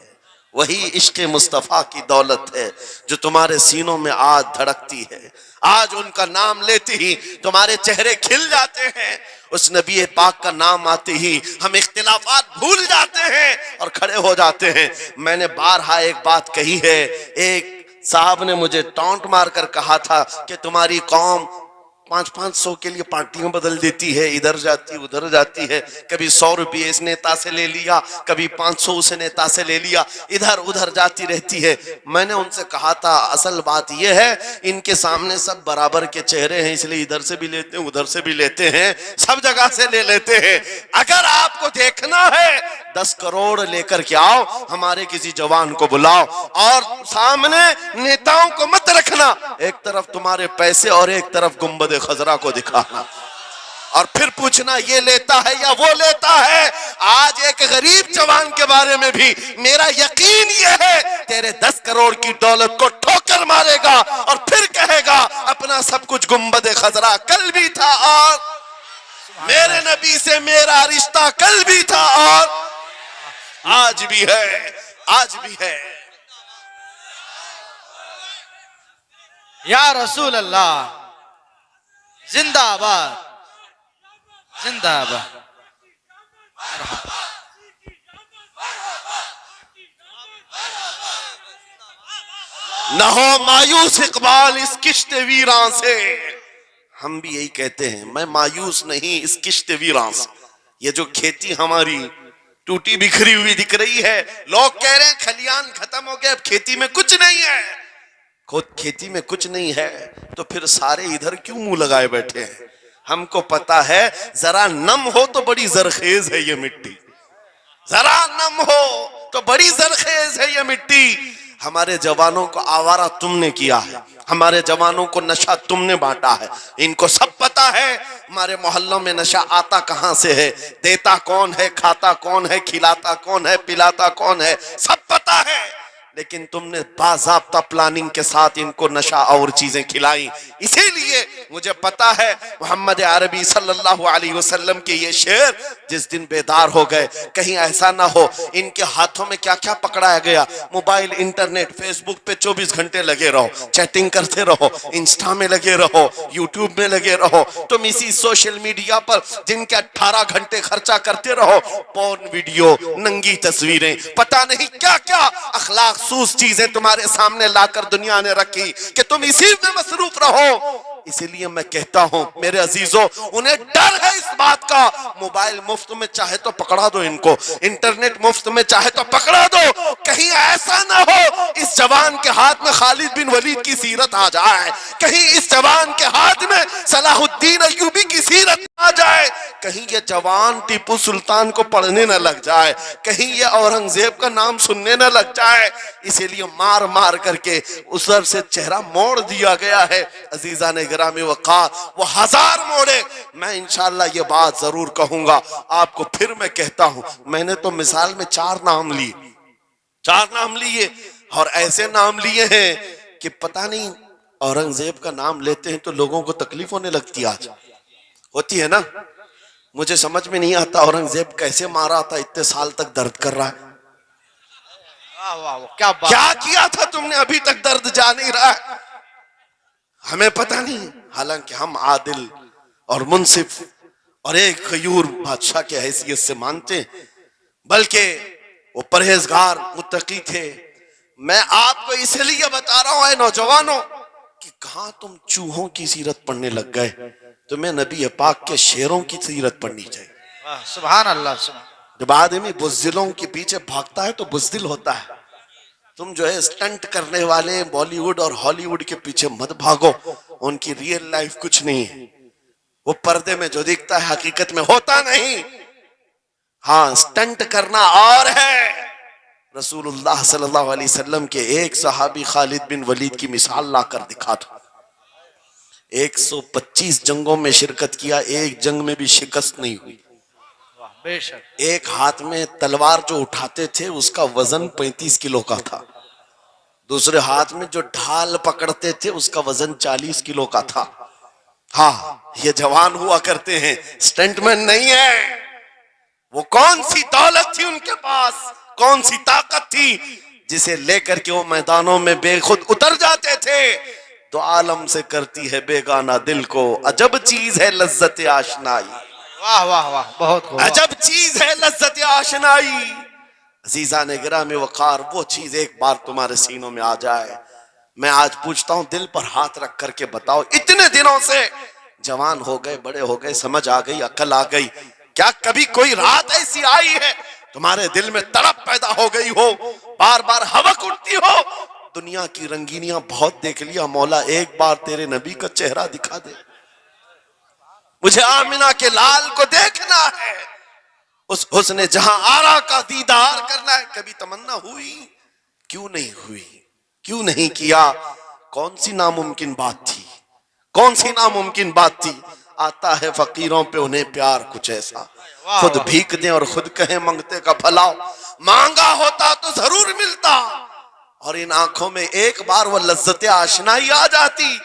وہی عشق مصطفیٰ کی دولت ہے جو تمہارے سینوں میں آج دھڑکتی ہے۔ آج ان کا نام لیتے ہی تمہارے چہرے کھل جاتے ہیں، اس نبی پاک کا نام آتے ہی ہم اختلافات بھول جاتے ہیں اور کھڑے ہو جاتے ہیں۔ میں نے بارہا ایک بات کہی ہے، ایک صاحب نے مجھے ٹونٹ مار کر کہا تھا کہ تمہاری قوم 500 کے لیے پارٹیاں بدل دیتی ہے، ادھر جاتی ادھر جاتی ہے، کبھی 100 روپے اس نیتا سے لے لیا، کبھی 500 اس نیتا سے لے لیا، ادھر ادھر جاتی رہتی ہے۔ میں نے ان سے کہا تھا اصل بات یہ ہے ان کے سامنے سب برابر کے چہرے ہیں، اس لیے ادھر سے بھی لیتے ہیں ادھر سے بھی لیتے ہیں، سب جگہ سے لے لیتے ہیں۔ اگر آپ کو دیکھنا ہے 10 کروڑ لے کر کے آؤ، ہمارے کسی جوان کو بلاؤ اور سامنے نیتاؤں کو مت رکھنا، ایک طرف تمہارے پیسے اور ایک طرف گنبد خضرا کو دکھانا، اور پھر پوچھنا یہ لیتا ہے یا وہ لیتا ہے۔ آج ایک غریب جوان کے بارے میں بھی میرا یقین یہ ہے تیرے 10 کروڑ کی دولت کو ٹھوکر مارے گا اور پھر کہے گا اپنا سب کچھ گنبد خضرا کل بھی تھا اور میرے نبی سے میرا رشتہ کل بھی تھا اور آج بھی ہے، آج بھی ہے۔ یا رسول اللہ، زندہ آباد، زندہ آباد۔ نہ ہو مایوس اقبال اس کشت ویران سے، ہم بھی یہی کہتے ہیں، میں مایوس نہیں اس کشت ویران سے۔ یہ جو کھیتی ہماری ٹوٹی بکھری ہوئی دکھ رہی ہے، لوگ کہہ رہے ہیں کھلیان ختم ہو گئے، اب کھیتی میں کچھ نہیں ہے۔ خود کھیتی میں کچھ نہیں ہے تو پھر سارے ادھر کیوں منہ لگائے بیٹھے ہیں؟ ہم کو پتا ہے ذرا نم ہو تو بڑی زرخیز ہے یہ مٹی، ذرا نم ہو تو بڑی زرخیز ہے یہ مٹی۔ ہمارے جوانوں کو آوارہ تم نے کیا ہے، ہمارے جوانوں کو نشہ تم نے بانٹا ہے، ان کو سب پتا ہے ہمارے محلوں میں نشہ آتا کہاں سے ہے، دیتا کون ہے، کھاتا کون ہے، کھلاتا کون ہے، پلاتا کون ہے، سب پتا ہے۔ لیکن تم نے باضابطہ پلاننگ کے ساتھ ان کو نشہ اور چیزیں کھلائیں، اسی لیے مجھے پتا ہے محمد عربی صلی اللہ علیہ وسلم کے یہ شعر جس دن بیدار ہو گئے، کہیں ایسا نہ ہو ان کے ہاتھوں میں کیا کیا پکڑایا گیا، موبائل، انٹرنیٹ، فیس بک پہ 24 گھنٹے لگے رہو، چیٹنگ کرتے رہو، انسٹا میں لگے رہو، یوٹیوب میں لگے رہو، تم اسی سوشل میڈیا پر جن کے 18 گھنٹے خرچہ کرتے رہو، پورن ویڈیو، ننگی تصویریں، پتہ نہیں کیا کیا اخلاق سوز چیزیں تمہارے سامنے لا کر دنیا نے رکھی کہ تم اسی میں مصروف رہو۔ اسی لیے میں کہتا ہوں میرے عزیزوں، انہیں ڈر ہے اس بات کا، موبائل مفت میں چاہے تو پکڑا دو ان کو، انٹرنیٹ مفت میں چاہے تو پکڑا دو، کہیں ایسا نہ ہو اس جوان کے ہاتھ میں خالد بن ولید کی سیرت آ جائے، کہیں اس جوان کے ہاتھ میں صلاح الدین ایوبی کی سیرت آ جائے، کہیں یہ جوان ٹیپو سلطان کو پڑھنے نہ لگ جائے، کہیں یہ اورنگزیب کا نام سننے نہ لگ جائے۔ اسی لیے مار مار کر کے اس طرف سے چہرہ موڑ دیا گیا ہے۔ عزیزان گرامی وقار، وہ 1000 موڑے، میں انشاءاللہ یہ بات ضرور کہوں گا آپ کو، پھر میں کہتا ہوں میں نے تو مثال میں 4 نام لیے، 4 نام لیے، اور ایسے نام لیے ہیں کہ پتہ نہیں اورنگزیب کا نام لیتے ہیں تو لوگوں کو تکلیف ہونے لگتی، آج ہوتی ہے نا۔ مجھے سمجھ میں نہیں آتا اورنگزیب کیسے مارا تھا، اتنے سال تک درد کر رہا ہے، کیا کیا تھا تم نے، ابھی تک درد جا نہیں رہا ہے، ہمیں پتہ نہیں۔ حالانکہ ہم عادل اور منصف اور ایک غیور بادشاہ کے حیثیت سے مانتے ہیں، بلکہ وہ پرہیزگار متقی تھے۔ میں آپ کو اس لیے بتا رہا ہوں اے نوجوانوں کہ کہاں تم چوہوں کی سیرت پڑھنے لگ گئے، تمہیں نبی پاک کے شیروں کی سیرت پڑھنی چاہیے۔ سبحان اللہ، سبحان۔ جب آدمی بزدلوں کے پیچھے بھاگتا ہے تو بزدل ہوتا ہے۔ تم جو ہے سٹنٹ کرنے والے بالی ووڈ اور ہالی ووڈ کے پیچھے مت بھاگو، ان کی ریئل لائف کچھ نہیں ہے، وہ پردے میں جو دکھتا ہے حقیقت میں ہوتا نہیں۔ ہاں، سٹنٹ کرنا اور ہے۔ رسول اللہ صلی اللہ علیہ وسلم کے ایک صحابی خالد بن ولید کی مثال لا کر دکھا تھا۔ 125 جنگوں میں شرکت کیا، ایک جنگ میں بھی شکست نہیں ہوئی۔ واہ بے شک، ایک ہاتھ میں تلوار جو اٹھاتے تھے اس کا وزن 35 کلو کا تھا، دوسرے ہاتھ میں جو ڈھال پکڑتے تھے اس کا وزن 40 کلو کا تھا۔ ہاں یہ جوان ہوا کرتے ہیں، سٹنٹ مین نہیں ہے۔ وہ کون سی دولت تھی ان کے پاس، کون سی طاقت تھی جسے لے کر کے وہ میدانوں میں بے خود اتر جاتے تھے۔ تو عالم سے کرتی ہے بیگانہ دل کو، عجب چیز ہے لذت آشنائی، واہ واہ واہ، بہت خوب، عجب چیز ہے لذت آشنائی۔ عزیزان گرامی وقار، وہ چیز ایک بار تمہارے سینوں میں آ جائے۔ میں آج پوچھتا ہوں، دل پر ہاتھ رکھ کر کے بتاؤ، اتنے دنوں سے جوان ہو گئے، بڑے ہو گئے، سمجھ آ گئی، عقل آ گئی، کیا کبھی کوئی رات ایسی آئی ہے تمہارے دل میں تڑپ پیدا ہو گئی ہو، بار بار حوق اٹھتی ہو؟ دنیا کی رنگینیاں بہت دیکھ لیا، مولا ایک بار تیرے نبی کا چہرہ دکھا دے، مجھے آمنہ کے لال کو دیکھنا ہے، اس حسن جہاں آرا کا دیدار کرنا ہے۔ کبھی تمنا ہوئی؟ کیوں نہیں ہوئی؟ کیوں نہیں کیا؟ کون سی ناممکن بات تھی؟ کون سی ناممکن بات تھی؟ آتا ہے فقیروں پہ انہیں پیار کچھ ایسا، خود بھیک دیں اور خود کہیں منگتے کا بھلا، مانگا ہوتا تو ضرور ملتا، اور ان آنکھوں میں ایک بار وہ لذت آشنائی آ جاتی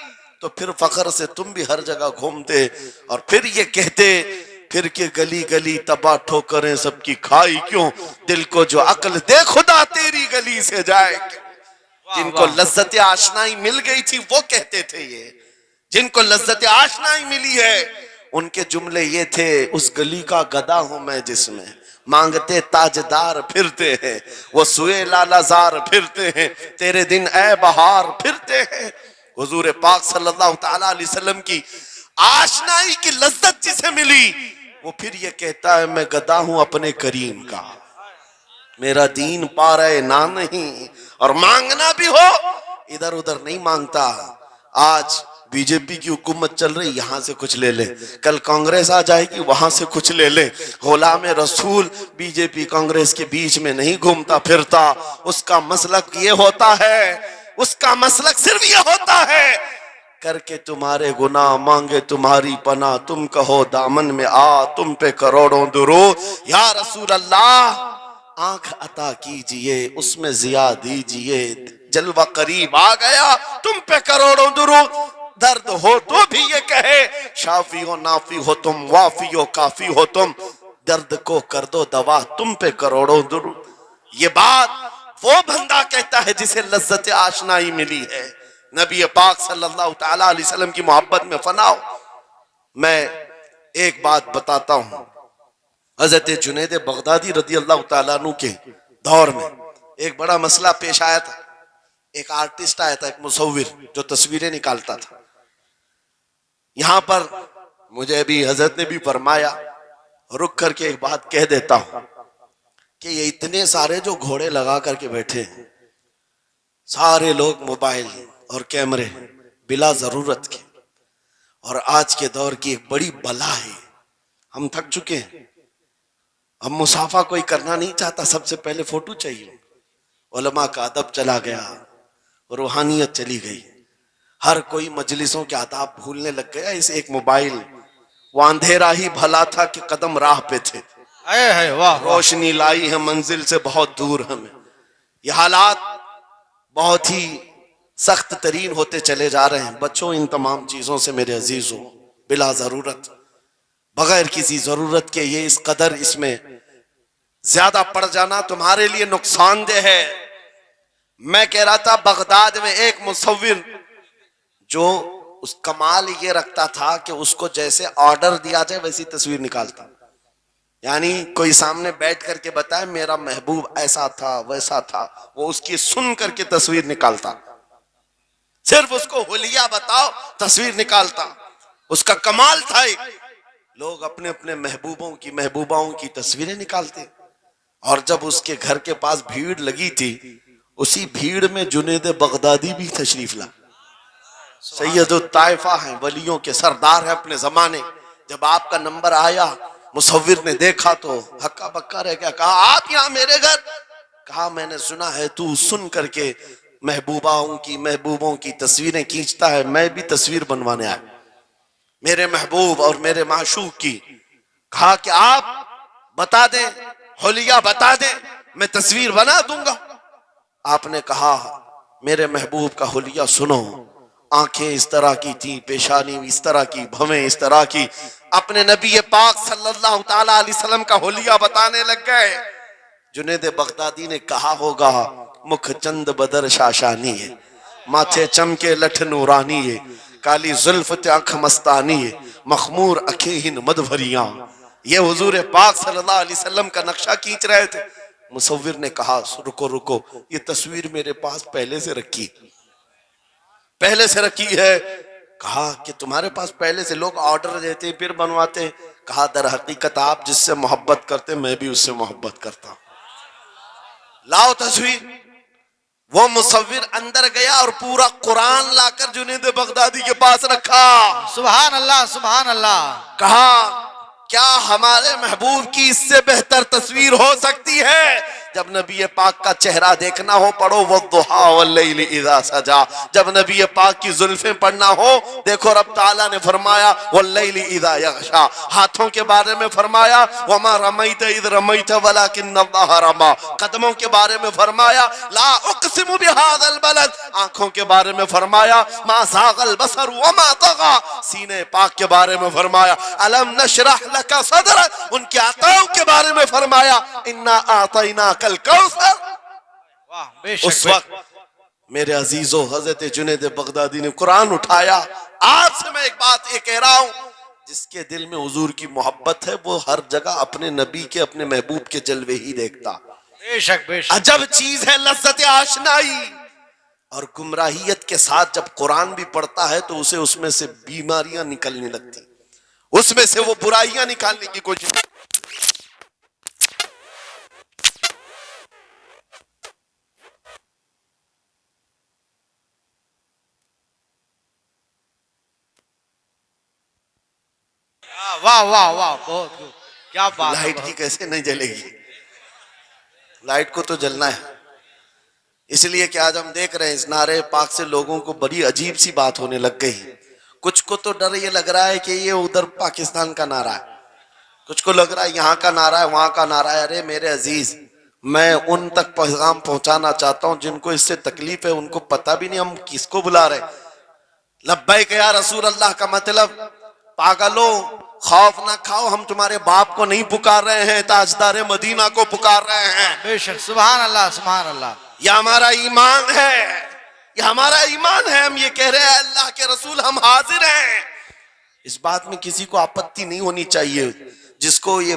تو پھر فخر سے تم بھی ہر جگہ گھومتے اور پھر یہ کہتے پھر کہ گلی گلی تباہ ٹھوکریں سب کی کھائی کیوں، دل کو جو عقل دے خدا تیری گلی سے جائے کیوں۔ جن کو لذت آشنائی مل گئی تھی وہ کہتے تھے، یہ جن کو لذت آشنائی ملی ہے ان کے جملے یہ تھے، اس گلی کا گدا ہوں میں جس میں مانگتے تاجدار پھرتے ہیں، وہ سوئے لالا زار پھرتے ہیں، تیرے دن اے بہار پھرتے ہیں۔ حضور پاک صلی اللہ تعالیٰ علیہ وسلم کی آشنائی کی لذت جسے ملی وہ پھر یہ کہتا ہے میں گدا ہوں اپنے کریم کا، میرا دین پا رہے نہ نہیں، اور مانگنا بھی ہو ادھر ادھر نہیں مانگتا۔ آج بی جے پی کی حکومت چل رہی، یہاں سے کچھ لے لے، کل کانگریس آ جائے گی وہاں سے کچھ لے لے۔ غلام رسول بی جے پی کانگریس کے بیچ میں نہیں گھومتا پھرتا، اس کا مسلک یہ ہوتا ہے، اس کا مسلک صرف یہ ہوتا ہے، کر کے تمہارے گناہ مانگے تمہاری پناہ، تم کہو دامن میں آ تم پہ کروڑوں درود، یا رسول اللہ آنکھ عطا کیجئے اس میں ضیاء دیجئے، جلوہ قریب آ گیا تم پہ کروڑوں درود، درد ہو تو بھی یہ کہے شافی ہو نافی ہو تم، وافی ہو کافی ہو تم، درد کو کر دو دوا تم پہ کروڑوں درود۔ یہ بات وہ بندہ کہتا ہے جسے لذت آشنائی ملی ہے، نبی پاک صلی اللہ تعالیٰ علیہ وسلم کی محبت میں فنا ہو۔ میں ایک بات بتاتا ہوں، حضرت جنید بغدادی رضی اللہ تعالیٰ عنہ کے دور میں ایک بڑا مسئلہ پیش آیا تھا۔ ایک آرٹسٹ آیا تھا، ایک مصور جو تصویریں نکالتا تھا۔ یہاں پر مجھے بھی حضرت نے بھی فرمایا، رک کر کے ایک بات کہہ دیتا ہوں کہ یہ اتنے سارے جو گھوڑے لگا کر کے بیٹھے ہیں، سارے لوگ موبائل اور کیمرے بلا ضرورت کے، اور آج کے دور کی ایک بڑی بلا ہے، ہم تھک چکے ہیں، اب مسافہ کوئی کرنا نہیں چاہتا، سب سے پہلے فوٹو چاہیے، علماء کا ادب چلا گیا، روحانیت چلی گئی، ہر کوئی مجلسوں کے آداب بھولنے لگ گیا، اس ایک موبائل، وہ اندھیرا ہی بھلا تھا کہ قدم راہ پہ تھے، روشنی لائی ہے منزل سے بہت دور ہمیں۔ یہ حالات بہت ہی سخت ترین ہوتے چلے جا رہے ہیں، بچوں ان تمام چیزوں سے میرے عزیزوں، بلا ضرورت، بغیر کسی ضرورت کے یہ اس قدر اس میں زیادہ پڑ جانا تمہارے لیے نقصان دہ ہے۔ میں کہہ رہا تھا بغداد میں ایک مصور جو اس کمال یہ رکھتا تھا کہ اس کو جیسے آرڈر دیا جائے ویسی تصویر نکالتا، یعنی کوئی سامنے بیٹھ کر کے بتائے میرا محبوب ایسا تھا ویسا تھا، وہ اس کی سن کر کے تصویر نکالتا، صرف اس کو حلیہ بتاؤ تصویر نکالتا، اس کا کمال تھا۔ لوگ اپنے اپنے محبوبوں کی محبوباؤں کی تصویریں نکالتے، اور جب اس کے گھر کے پاس بھیڑ لگی تھی، اسی بھیڑ میں جنید بغدادی بھی تشریف لا، سید الطائفہ ہیں، ولیوں کے سردار ہیں اپنے زمانے۔ جب آپ کا نمبر آیا مصور نے دیکھا تو ہکا بکا رہ گیا، کہا آپ یہاں میرے گھر؟ کہا میں نے سنا ہے تو سن کر کے محبوبوں کی تصویریں کھینچتا ہے، میں بھی تصویر بنوانے آیا۔ میرے محبوب اور میرے معشوق کی، کہا کہ آپ بتا دیں، حلیہ بتا دیں، میں تصویر بنا دوں گا۔ آپ نے کہا میرے محبوب کا حلیہ سنو، آنکھیں اس طرح کی تھی، پیشانی اس طرح کی، بھویں اس طرح کی۔ اپنے نبی پاک صلی اللہ تعالی علیہ وسلم کا حلیہ بتانے لگ گئے۔ جنید بغدادی نے کہا ہوگا مکھ چند بدر شاشانی ہے، ماتھے چمکے لٹھ نورانی ہے، کالی زلفت آنکھ مستانی ہے، مخمور اکھیں مد بھریاں۔ یہ حضور پاک صلی اللہ علیہ وسلم کا نقشہ کھینچ رہے تھے۔ مصور نے کہا رکو رکو، یہ تصویر میرے پاس پہلے سے رکھی ہے۔ کہا کہ تمہارے پاس پہلے سے لوگ آرڈر دیتے پھر بنواتے ہیں؟ کہا در حقیقت آپ جس سے محبت کرتے میں بھی اس سے محبت کرتا ہوں، لاؤ تصویر۔ وہ مصور اندر گیا اور پورا قرآن لا کر جنید بغدادی کے پاس رکھا۔ سبحان اللہ سبحان اللہ۔ کہا کیا ہمارے محبوب کی اس سے بہتر تصویر ہو سکتی ہے؟ جب نبی پاک کا چہرہ دیکھنا ہو پڑھو والضحیٰ واللیل اذا سجا، جب نبی پاک کی زلفیں پڑھنا ہو دیکھو رب تعالیٰ نے فرمایا واللیل اذا یغشا، ہاتھوں کے بارے میں فرمایا وما رمیت اذ رمیت ولکن اللہ رما، قدموں کے بارے میں فرمایا لا اقسم بہذا البلد، آنکھوں کے بارے میں فرمایا ما زاغ البصر وما طغى، سینے پاک کے بارے میں فرمایا الم نشرح لک صدرک، ان کے عطاؤں کے بارے میں فرمایا انا اعطیناک الکوثر۔ واہ بے اس شک وقت میرے عزیزو حضرت جنید بغدادی نے قرآن اٹھایا۔ آج سے میں ایک بات یہ کہہ رہا ہوں، جس کے دل میں حضور کی محبت ہے وہ ہر جگہ اپنے نبی کے اپنے محبوب کے جلوے ہی دیکھتا۔ بے شک بے شک۔ عجب چیز ہے لذت آشنائی، اور گمراہیت کے ساتھ جب قرآن بھی پڑھتا ہے تو اسے اس میں سے بیماریاں نکلنے لگتی، اس میں سے وہ برائیاں نکالنے کی کوشش۔ واہ واہ واہ بہت خوب، کیا بات ہے۔ لائٹ کی کیسے نہیں جلے گی؟ لائٹ کو تو جلنا ہے۔ اس لیے کہ آج ہم دیکھ رہے ہیں اس نعرے پاک سے لوگوں کو بڑی عجیب سی بات ہونے لگ گئی۔ کچھ کو تو ڈر یہ لگ رہا ہے کہ یہ ادھر پاکستان کا نعرہ ہے، کچھ کو لگ رہا ہے یہاں کا نعرہ ہے وہاں کا نعرہ ہے۔ ارے میرے عزیز، میں ان تک پیغام پہنچانا چاہتا ہوں جن کو اس سے تکلیف ہے، ان کو پتہ بھی نہیں ہم کس کو بلا رہے۔ لبیک یا رسول اللہ کا مطلب پاگلو خوف نہ کھاؤ، ہم تمہارے باپ کو نہیں پکار رہے ہیں، تاجدار مدینہ کو پکار رہے ہیں۔ بے شک سبحان اللہ سبحان اللہ۔ یہ ہمارا ایمان ہے، یہ ہمارا ایمان ہے، ہم یہ کہہ رہے ہیں اللہ کے رسول ہم حاضر ہیں۔ اس بات میں کسی کو آپتی نہیں ہونی چاہیے۔ جس کو یہ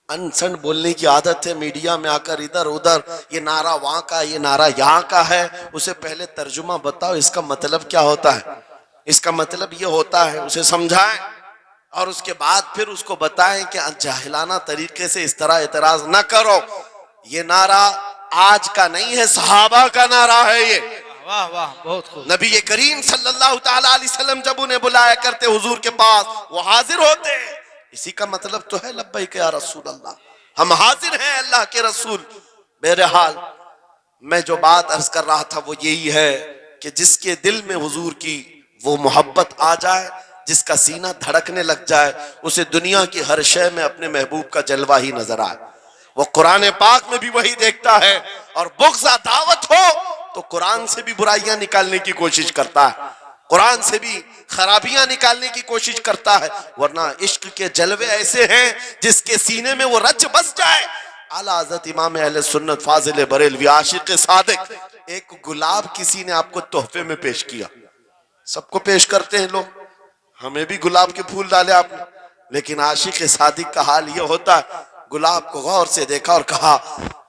انسن بولنے کی عادت ہے میڈیا میں آ کر ادھر ادھر یہ نعرہ وہاں کا یہ نعرہ یہاں کا ہے، اسے پہلے ترجمہ بتاؤ اس کا مطلب کیا ہوتا ہے۔ اس کا مطلب یہ ہوتا ہے، اسے سمجھائیں اور اس کے بعد پھر اس کو بتائیں کہ جاہلانہ طریقے سے اس طرح اعتراض نہ کرو۔ یہ نعرہ آج کا نہیں ہے، صحابہ کا نعرہ ہے یہ۔ واہ واہ بہت خوب۔ نبی کریم صلی اللہ تعالی علیہ وسلم جب انہیں بلایا کرتے حضور کے پاس وہ حاضر ہوتے، اسی کا مطلب تو ہے لبیک یا رسول اللہ، ہم حاضر ہیں اللہ کے رسول۔ بہرحال میں جو بات عرض کر رہا تھا وہ یہی ہے کہ جس کے دل میں حضور کی وہ محبت آ جائے، جس کا سینہ دھڑکنے لگ جائے، اسے دنیا کی ہر شے میں اپنے محبوب کا جلوہ ہی نظر آئے۔ وہ قرآن پاک میں بھی وہی دیکھتا ہے، اور بغض دعوت ہو تو قرآن سے بھی برائیاں نکالنے کی کوشش کرتا ہے، قرآن سے بھی خرابیاں نکالنے کی کوشش کرتا ہے۔ ورنہ عشق کے جلوے ایسے ہیں جس کے سینے میں وہ رچ بس جائے۔ اعلیٰ حضرت امام اہل سنت فاضل بریلوی عاشق صادق، ایک گلاب کسی نے آپ کو تحفے میں پیش کیا، سب کو پیش کرتے ہیں لوگ، ہمیں بھی گلاب کے پھول ڈالے آپ نے، لیکن عاشق صادق کا حال یہ ہوتا ہے، گلاب کو غور سے دیکھا اور کہا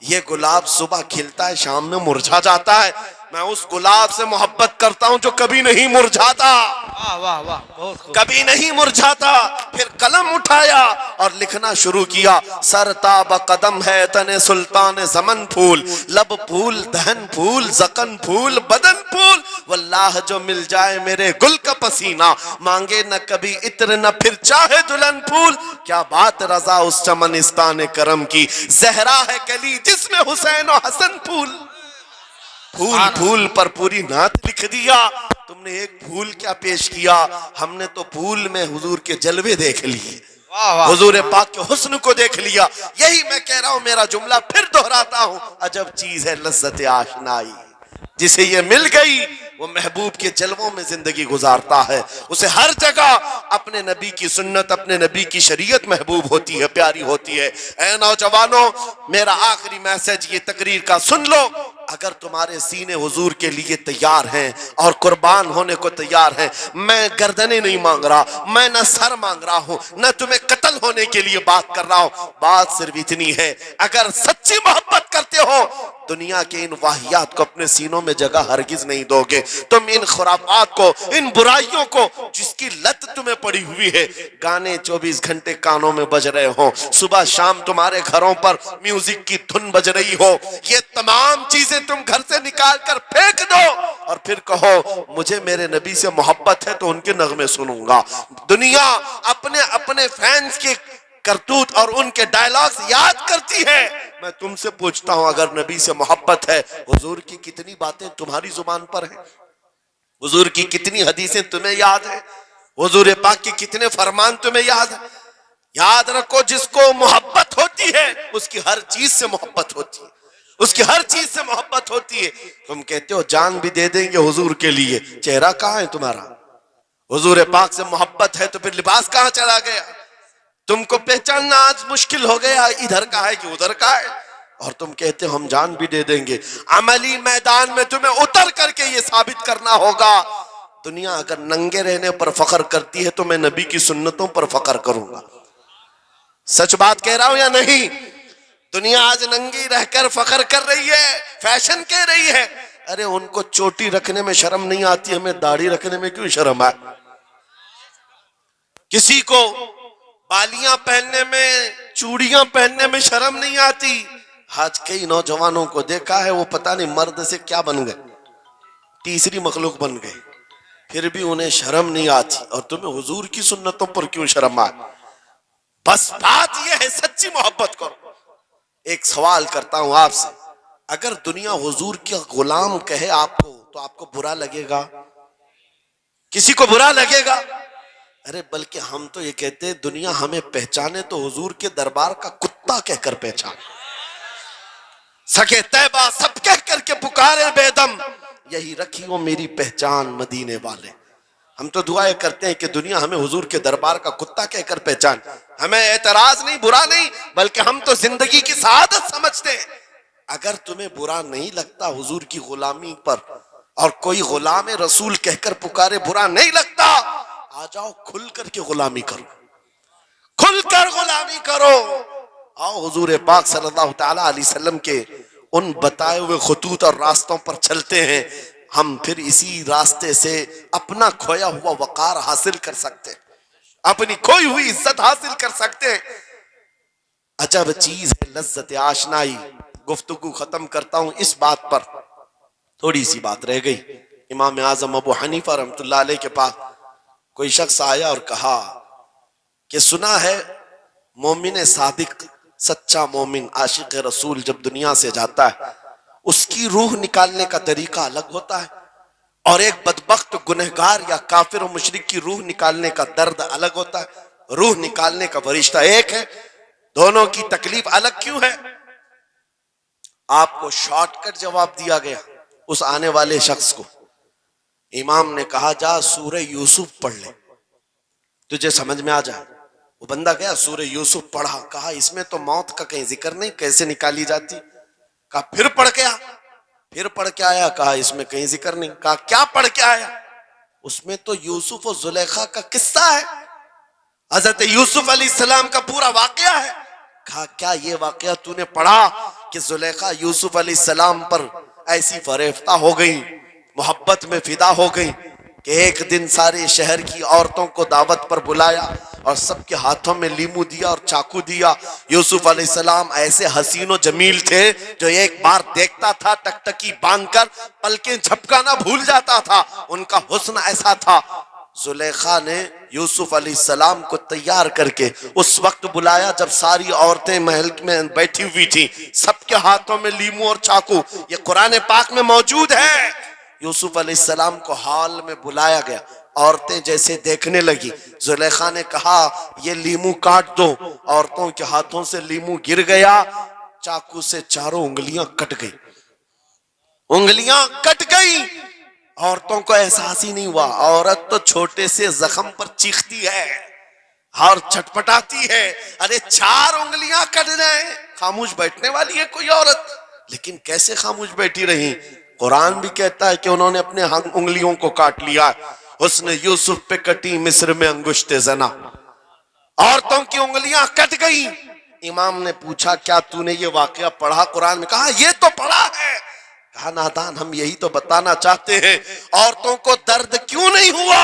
یہ گلاب صبح کھلتا ہے شام میں مرجھا جاتا ہے، میں اس گلاب سے محبت کرتا ہوں جو کبھی نہیں مرجھاتا، واہ واہ واہ بہت خوب۔ کبھی نہیں مرجھاتا۔ پھر قلم اٹھایا اور لکھنا شروع کیا، سر تاب قدم ہے تن سلطان زمن پھول، لب پھول دہن پھول زقن پھول بدن پھول، واللہ جو مل جائے میرے گل کا پسینہ، مانگے نہ کبھی عطر نہ پھر چاہے دلہن پھول، کیا بات رضا اس چمنستان کرم کی، زہرا ہے کلی جس میں حسین و حسن پھول۔ پھول پھول پر پوری نعت لکھ دیا. تم نے ایک پھول کیا پیش کیا, ہم نے تو پھول میں حضور کے جلوے دیکھ لیے, واہ واہ. حضور پاک کے حسن کو دیکھ لیا. یہی میں کہہ رہا ہوں, میرا جملہ پھر دہراتا ہوں, عجب چیز ہے لذت آشنائی. جسے یہ مل گئی وہ محبوب کے جلووں میں زندگی گزارتا ہے. اسے ہر جگہ اپنے نبی کی سنت, اپنے نبی کی شریعت محبوب ہوتی ہے, پیاری ہوتی ہے. اے نوجوانوں, میرا آخری میسج یہ تقریر کا سن لو. اگر تمہارے سینے حضور کے لیے تیار ہیں اور قربان ہونے کو تیار ہیں, میں گردنیں نہیں مانگ رہا, میں نہ سر مانگ رہا ہوں, نہ تمہیں قتل ہونے کے لیے بات کر رہا ہوں. بات صرف اتنی ہے, اگر سچی محبت کرتے ہو دنیا کے ان واہیات کو اپنے سینوں میں جگہ ہرگز نہیں دو گے. تم ان خرافات کو, ان برائیوں کو جس کی لت تمہیں پڑی ہوئی ہے, گانے 24 گھنٹے کانوں میں بج رہے ہوں, صبح شام تمہارے گھروں پر میوزک کی دھن بج رہی ہو, یہ تمام چیزیں تم گھر سے نکال کر پھینک دو اور پھر کہو مجھے میرے نبی سے محبت ہے تو ان کے نغمے سنوں گا. دنیا اپنے فینس کے کرتوت اور ان کے ڈائلاگز یاد کرتی ہے. میں تم سے پوچھتا ہوں, اگر نبی سے محبت ہے, حضور کی کتنی باتیں تمہاری زبان پر ہیں, حضور کی کتنی حدیثیں تمہیں یاد ہیں, حضور پاک کے کتنے فرمان تمہیں یاد ہیں. یاد رکھو, جس کو محبت ہوتی ہے اس کی ہر چیز سے محبت ہوتی ہے, اس کی ہر چیز سے محبت ہوتی ہے. تم کہتے ہو جان بھی دے دیں گے حضور کے لیے, چہرہ کہاں ہے تمہارا؟ حضور پاک سے محبت ہے تو پھر لباس کہاں چلا گیا؟ تم کو پہچاننا آج مشکل ہو گیا, ادھر کا ہے کہ ادھر کا ہے, اور تم کہتے ہو ہم جان بھی دے دیں گے. عملی میدان میں تمہیں اتر کر کے یہ ثابت کرنا ہوگا. دنیا اگر ننگے رہنے پر فخر کرتی ہے تو میں نبی کی سنتوں پر فخر کروں گا. سچ بات کہہ رہا ہوں یا نہیں؟ دنیا آج ننگی رہ کر فخر کر رہی ہے, فیشن کہہ رہی ہے. ارے ان کو چوٹی رکھنے میں شرم نہیں آتی, ہمیں داڑھی رکھنے میں کیوں شرم ہے؟ کسی کو بالیاں پہننے میں, چوڑیاں پہننے میں شرم نہیں آتی. آج کئی نوجوانوں کو دیکھا ہے, وہ پتہ نہیں مرد سے کیا بن گئے, تیسری مخلوق بن گئے, پھر بھی انہیں شرم نہیں آتی, اور تمہیں حضور کی سنتوں پر کیوں شرم آئے؟ بس بات یہ ہے, سچی محبت کرو. ایک سوال کرتا ہوں آپ سے, اگر دنیا حضور کے غلام کہے آپ کو تو آپ کو برا لگے گا؟ کسی کو برا لگے گا؟ ارے بلکہ ہم تو یہ کہتے ہیں دنیا ہمیں پہچانے تو حضور کے دربار کا کتا کہہ کر پہچانے. سکے طیبہ سب کہہ کر کے پکارے بے دم, یہی رکھی ہو میری پہچان مدینے والے. ہم تو دعائیں کرتے ہیں کہ دنیا ہمیں حضور کے دربار کا کتا کہہ کر پہچان. ہمیں اعتراض نہیں, برا نہیں, بلکہ ہم تو زندگی کی سعادت سمجھتے ہیں. اگر تمہیں برا نہیں لگتا حضور کی غلامی پر, اور کوئی غلام رسول کہہ کر پکارے برا نہیں لگتا, آ جاؤ کھل کر کے غلامی کرو, کھل کر غلامی کرو. آؤ حضور پاک صلی اللہ تعالی علیہ وسلم کے ان بتائے ہوئے خطوط اور راستوں پر چلتے ہیں, ہم پھر اسی راستے سے اپنا کھویا ہوا وقار حاصل کر سکتے, اپنی کھوئی ہوئی عزت حاصل کر سکتے. عجب چیز ہے لذت آشنائی. گفتگو ختم کرتا ہوں اس بات پر, تھوڑی سی بات رہ گئی. امام اعظم ابو حنیفہ رحمۃ اللہ علیہ کے پاس کوئی شخص آیا اور کہا کہ سنا ہے مومن صادق, سچا مومن عاشق رسول جب دنیا سے جاتا ہے اس کی روح نکالنے کا طریقہ الگ ہوتا ہے, اور ایک بدبخت گنہگار یا کافر و مشرک کی روح نکالنے کا درد الگ ہوتا ہے. روح نکالنے کا فرشتہ ایک ہے, دونوں کی تکلیف الگ کیوں ہے؟ آپ کو شارٹ کٹ جواب دیا گیا اس آنے والے شخص کو. امام نے کہا جا سورہ یوسف پڑھ لے, تجھے سمجھ میں آ جائے. وہ بندہ گیا سورہ یوسف پڑھا, کہا اس میں تو موت کا کہیں ذکر نہیں, کیسے نکالی جاتی؟ کہا پھر پڑھ کے آ. پھر پڑھ کے آیا, کہا اس میں کہیں ذکر نہیں. کہا کیا پڑھ کے آیا؟ اس میں تو یوسف و زلیخا کا قصہ ہے, حضرت یوسف علیہ السلام کا پورا واقعہ ہے. کہا کیا یہ واقعہ تو نے پڑھا کہ زلیخا یوسف علیہ السلام پر ایسی فریفتہ ہو گئی, محبت میں فدا ہو گئی کہ ایک دن سارے شہر کی عورتوں کو دعوت پر بلایا اور سب کے ہاتھوں میں لیمو دیا اور چاقو دیا. یوسف علیہ السلام ایسے حسین و جمیل تھے جو ایک بار دیکھتا تھا ٹکٹکی باندھ کر پلکیں جھپکانا بھول جاتا تھا, ان کا حسن ایسا تھا. زلیخا نے یوسف علیہ السلام کو تیار کر کے اس وقت بلایا جب ساری عورتیں محل میں بیٹھی ہوئی تھیں، سب کے ہاتھوں میں لیمو اور چاقو، یہ قرآن پاک میں موجود ہے۔ یوسف علیہ السلام کو ہال میں بلایا گیا، عورتیں جیسے دیکھنے لگی، زلیخا نے کہا یہ لیمو کاٹ دو، عورتوں کے ہاتھوں سے لیمو گر گیا، چاقو سے چاروں انگلیاں کٹ گئی، انگلیاں کٹ گئی۔ عورتوں کو احساس ہی نہیں ہوا، عورت تو چھوٹے سے زخم پر چیختی ہے اور چھٹپٹاتی ہے، ارے 4 انگلیاں کٹ جائیں، خاموش بیٹھنے والی ہے کوئی عورت؟ لیکن کیسے خاموش بیٹھی رہی؟ قرآن بھی کہتا ہے کہ انہوں نے اپنے انگلیوں کو کاٹ لیا۔ حسن یوسف پہ کٹی مصر میں انگشت زنا، عورتوں کی انگلیاں کٹ گئی۔ امام نے پوچھا کیا تو نے یہ واقعہ پڑھا قرآن میں؟ کہا یہ تو پڑھا ہے۔ کہا نادان، ہم یہی تو بتانا چاہتے ہیں، عورتوں کو درد کیوں نہیں ہوا؟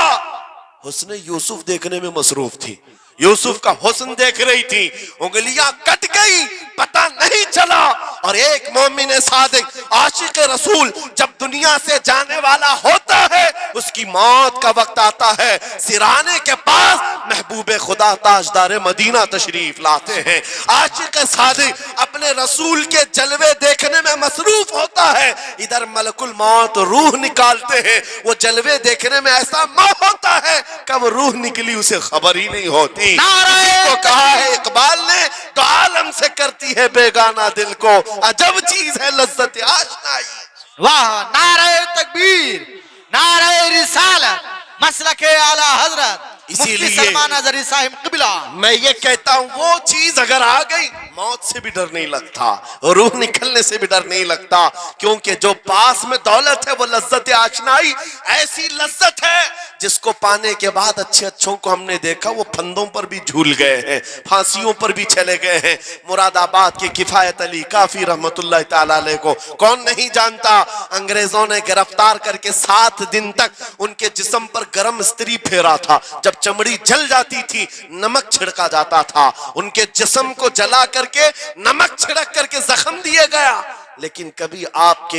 حسن یوسف دیکھنے میں مصروف تھی، یوسف کا حسن دیکھ رہی تھی، انگلیاں کٹ گئی، پتہ نہیں چلا۔ اور ایک مومن صادق عاشق رسول جب دنیا سے جانے والا ہوتا ہے، اس کی موت کا وقت آتا ہے، سرانے کے پاس محبوب خدا تاجدار مدینہ تشریف لاتے ہیں۔ عاشق صادق اپنے رسول کے جلوے دیکھنے میں مصروف ہوتا ہے، ادھر ملک الموت روح نکالتے ہیں، وہ جلوے دیکھنے میں ایسا موہ ہوتا ہے کب روح نکلی اسے خبر ہی نہیں ہوتی۔ کسی کو کہا ہے اقبال نے تو عالم سے کرتی ہے بیگانہ دل کو، عجب چیز ہے لذت آشنائی۔ واہ، نعرہ تکبیر، نعرہ رسالت، مسلک اعلیٰ حضرت اسی مفتی لیے سلمان اظہری صاحب قبلہ۔ میں یہ کہتا ہوں وہ چیز اگر آ گئی موت سے بھی ڈر نہیں لگتا، روح نکلنے سے بھی ڈر نہیں لگتا، کیونکہ جو پاس میں دولت ہے وہ لذت آشنائی، ایسی لذت ہے جس کو پانے کے بعد اچھے اچھوں کو ہم نے دیکھا وہ پھندوں پر بھی جھول گئے ہیں، پھانسیوں پر بھی چلے گئے ہیں۔ مراد آباد کے کفایت علی کافی رحمت اللہ تعالیٰ علیہ کو کون نہیں جانتا؟ انگریزوں نے گرفتار کر کے 7 دن تک ان کے جسم پر گرم استری پھیرا تھا، جب چمڑی جل جاتی تھی نمک چھڑکا جاتا تھا، ان کے جسم کو جلا کر کے نمک چھڑک کر کے زخم دیے گیا، لیکن کبھی آپ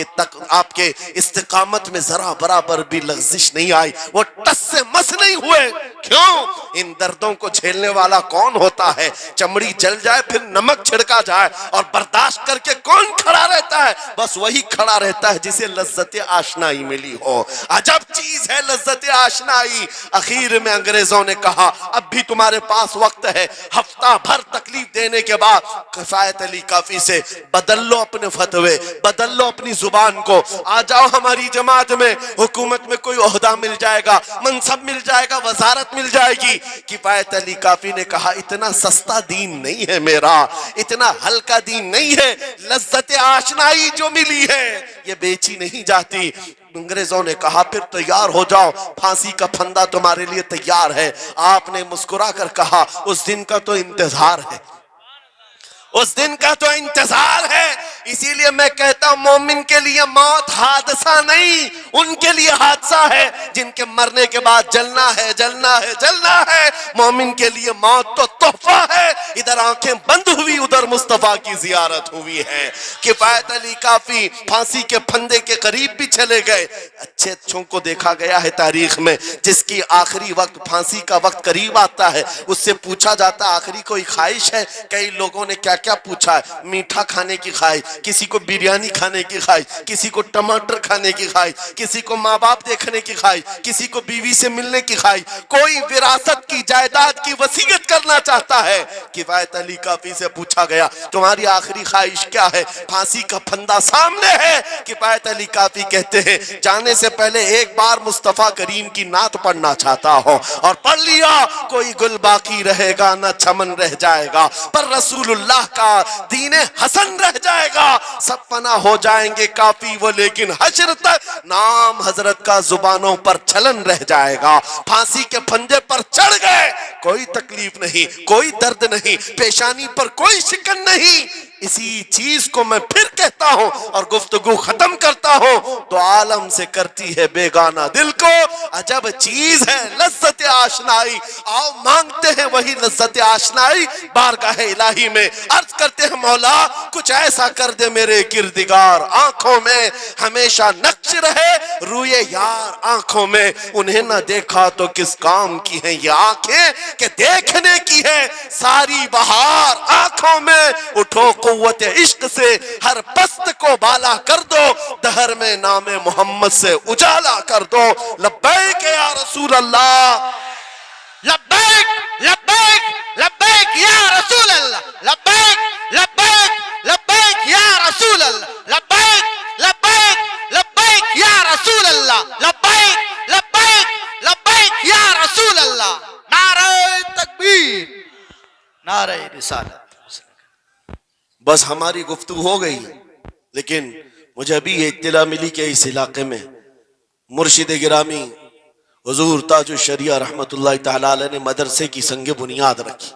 کے استقامت میں ذرا برابر بھی لغزش نہیں آئی، وہ ٹس سے مس نہیں ہوئے۔ کیوں؟ ان دردوں کو جھیلنے والا کون ہوتا ہے؟ چمڑی جل جائے پھر نمک چھڑکا جائے اور برداشت کر کے کون کھڑا رہتا ہے؟ بس وہی کھڑا رہتا ہے جسے لذت آشنائی ملی ہو۔ عجب چیز ہے لذت آشنائی۔ اخیر میں انگریزوں نے کہا اب بھی تمہارے پاس وقت ہے، ہفتہ بھر تکلیف دینے کے بعد کفایت علی کافی سے بدل لو اپنے فتوے، بدل لو اپنی زبان کو، آ جاؤ ہماری جماعت میں، حکومت میں کوئی عہدہ مل جائے گا، منصب مل جائے گا، وزارت مل جائے گی۔ کفایت علی کافی نے کہا اتنا سستا دین نہیں ہے میرا، اتنا ہلکا دین نہیں ہے، لذت آشنائی جو ملی ہے یہ بیچی نہیں جاتی۔ انگریزوں نے کہا پھر تیار ہو جاؤ، پھانسی کا پھندا تمہارے لیے تیار ہے۔ آپ نے مسکرا کر کہا اس دن کا تو انتظار ہے، اس دن کا تو انتظار ہے۔ اسی لیے میں کہتا ہوں مومن کے لیے موت حادثہ نہیں، ان کے لیے حادثہ ہے جن کے مرنے کے بعد جلنا ہے، جلنا ہے، جلنا ہے۔ مومن کے لیے موت تو تحفہ ہے، ادھر آنکھیں بند ہوئی ادھر مصطفیٰ کی زیارت ہوئی ہے۔ کفایت علی کافی پھانسی کے پھندے کے قریب بھی چلے گئے۔ اچھے اچھوں کو دیکھا گیا ہے تاریخ میں، جس کی آخری وقت پھانسی کا وقت قریب آتا ہے اس سے پوچھا جاتا آخری کوئی خواہش ہے؟ کئی لوگوں نے کیا کیا پوچھا ہے، میٹھا کھانے کی خواہش، کسی کو بریانی کھانے کی خواہش، کسی کو ٹماٹر کھانے کی خواہش، کسی کو ماں باپ دیکھنے کی خواہش، کسی کو بیوی سے ملنے کی خواہش، کوئی وراثت کی جائیداد کی وصیت کرنا چاہتا ہے۔ کفایت علی کافی سے پوچھا گیا تمہاری آخری خواہش کیا ہے؟ پھانسی کا پھندا سامنے ہے۔ کفایت علی کافی کہتے ہیں جانے سے پہلے ایک بار مصطفیٰ کریم کی نعت پڑھنا چاہتا ہوں، اور پڑھ لیا کوئی گل باقی رہے گا نہ چمن رہ جائے گا، پر رسول اللہ کا دین حسن رہ جائے گا۔ سب فنا ہو جائیں گے کافی وہ لیکن حشر تک نام حضرت کا زبانوں پر چلن رہ جائے گا۔ پھانسی کے پھندے پر چڑھ گئے، کوئی تکلیف نہیں، کوئی درد نہیں، پیشانی پر کوئی شکن نہیں، اسی چیز کو میں پھر کہتا ہوں اور گفتگو ختم کرتا ہوں تو عالم سے کرتی ہے بیگانہ دل کو عجب چیز ہے لذت آشنائی، آؤ مانگتے ہیں وہی لذت آشنائی بارگاہ الہی میں، عرض کرتے ہیں مولا کچھ ایسا کر دے میرے کردگار، آنکھوں میں ہمیشہ نقش رہے روئے یار آنکھوں میں، انہیں نہ دیکھا تو کس کام کی ہیں یہ آنکھیں کہ دیکھنے کی ہے ساری بہار آنکھوں میں، اٹھو قوت عشق سے ہر پست کو بالا کر دو، دہر میں نام محمد سے اجالا کر دو، لبیک یا رسول اللہ، لبیک لبیک لبیک یا رسول اللہ، لبیک لبیک لبیک یا رسول اللہ، لبیک لبیک لبیک یا رسول اللہ، لبیک لبیک لبیک یا رسول اللہ، نعرہ تکبیر، نعرہ رسالت۔ بس ہماری گفتگو ہو گئی، لیکن مجھے ابھی یہ اطلاع ملی کہ اس علاقے میں مرشد گرامی حضور تاج الشریعہ رحمت اللہ تعالی علیہ نے مدرسے کی سنگ بنیاد رکھی۔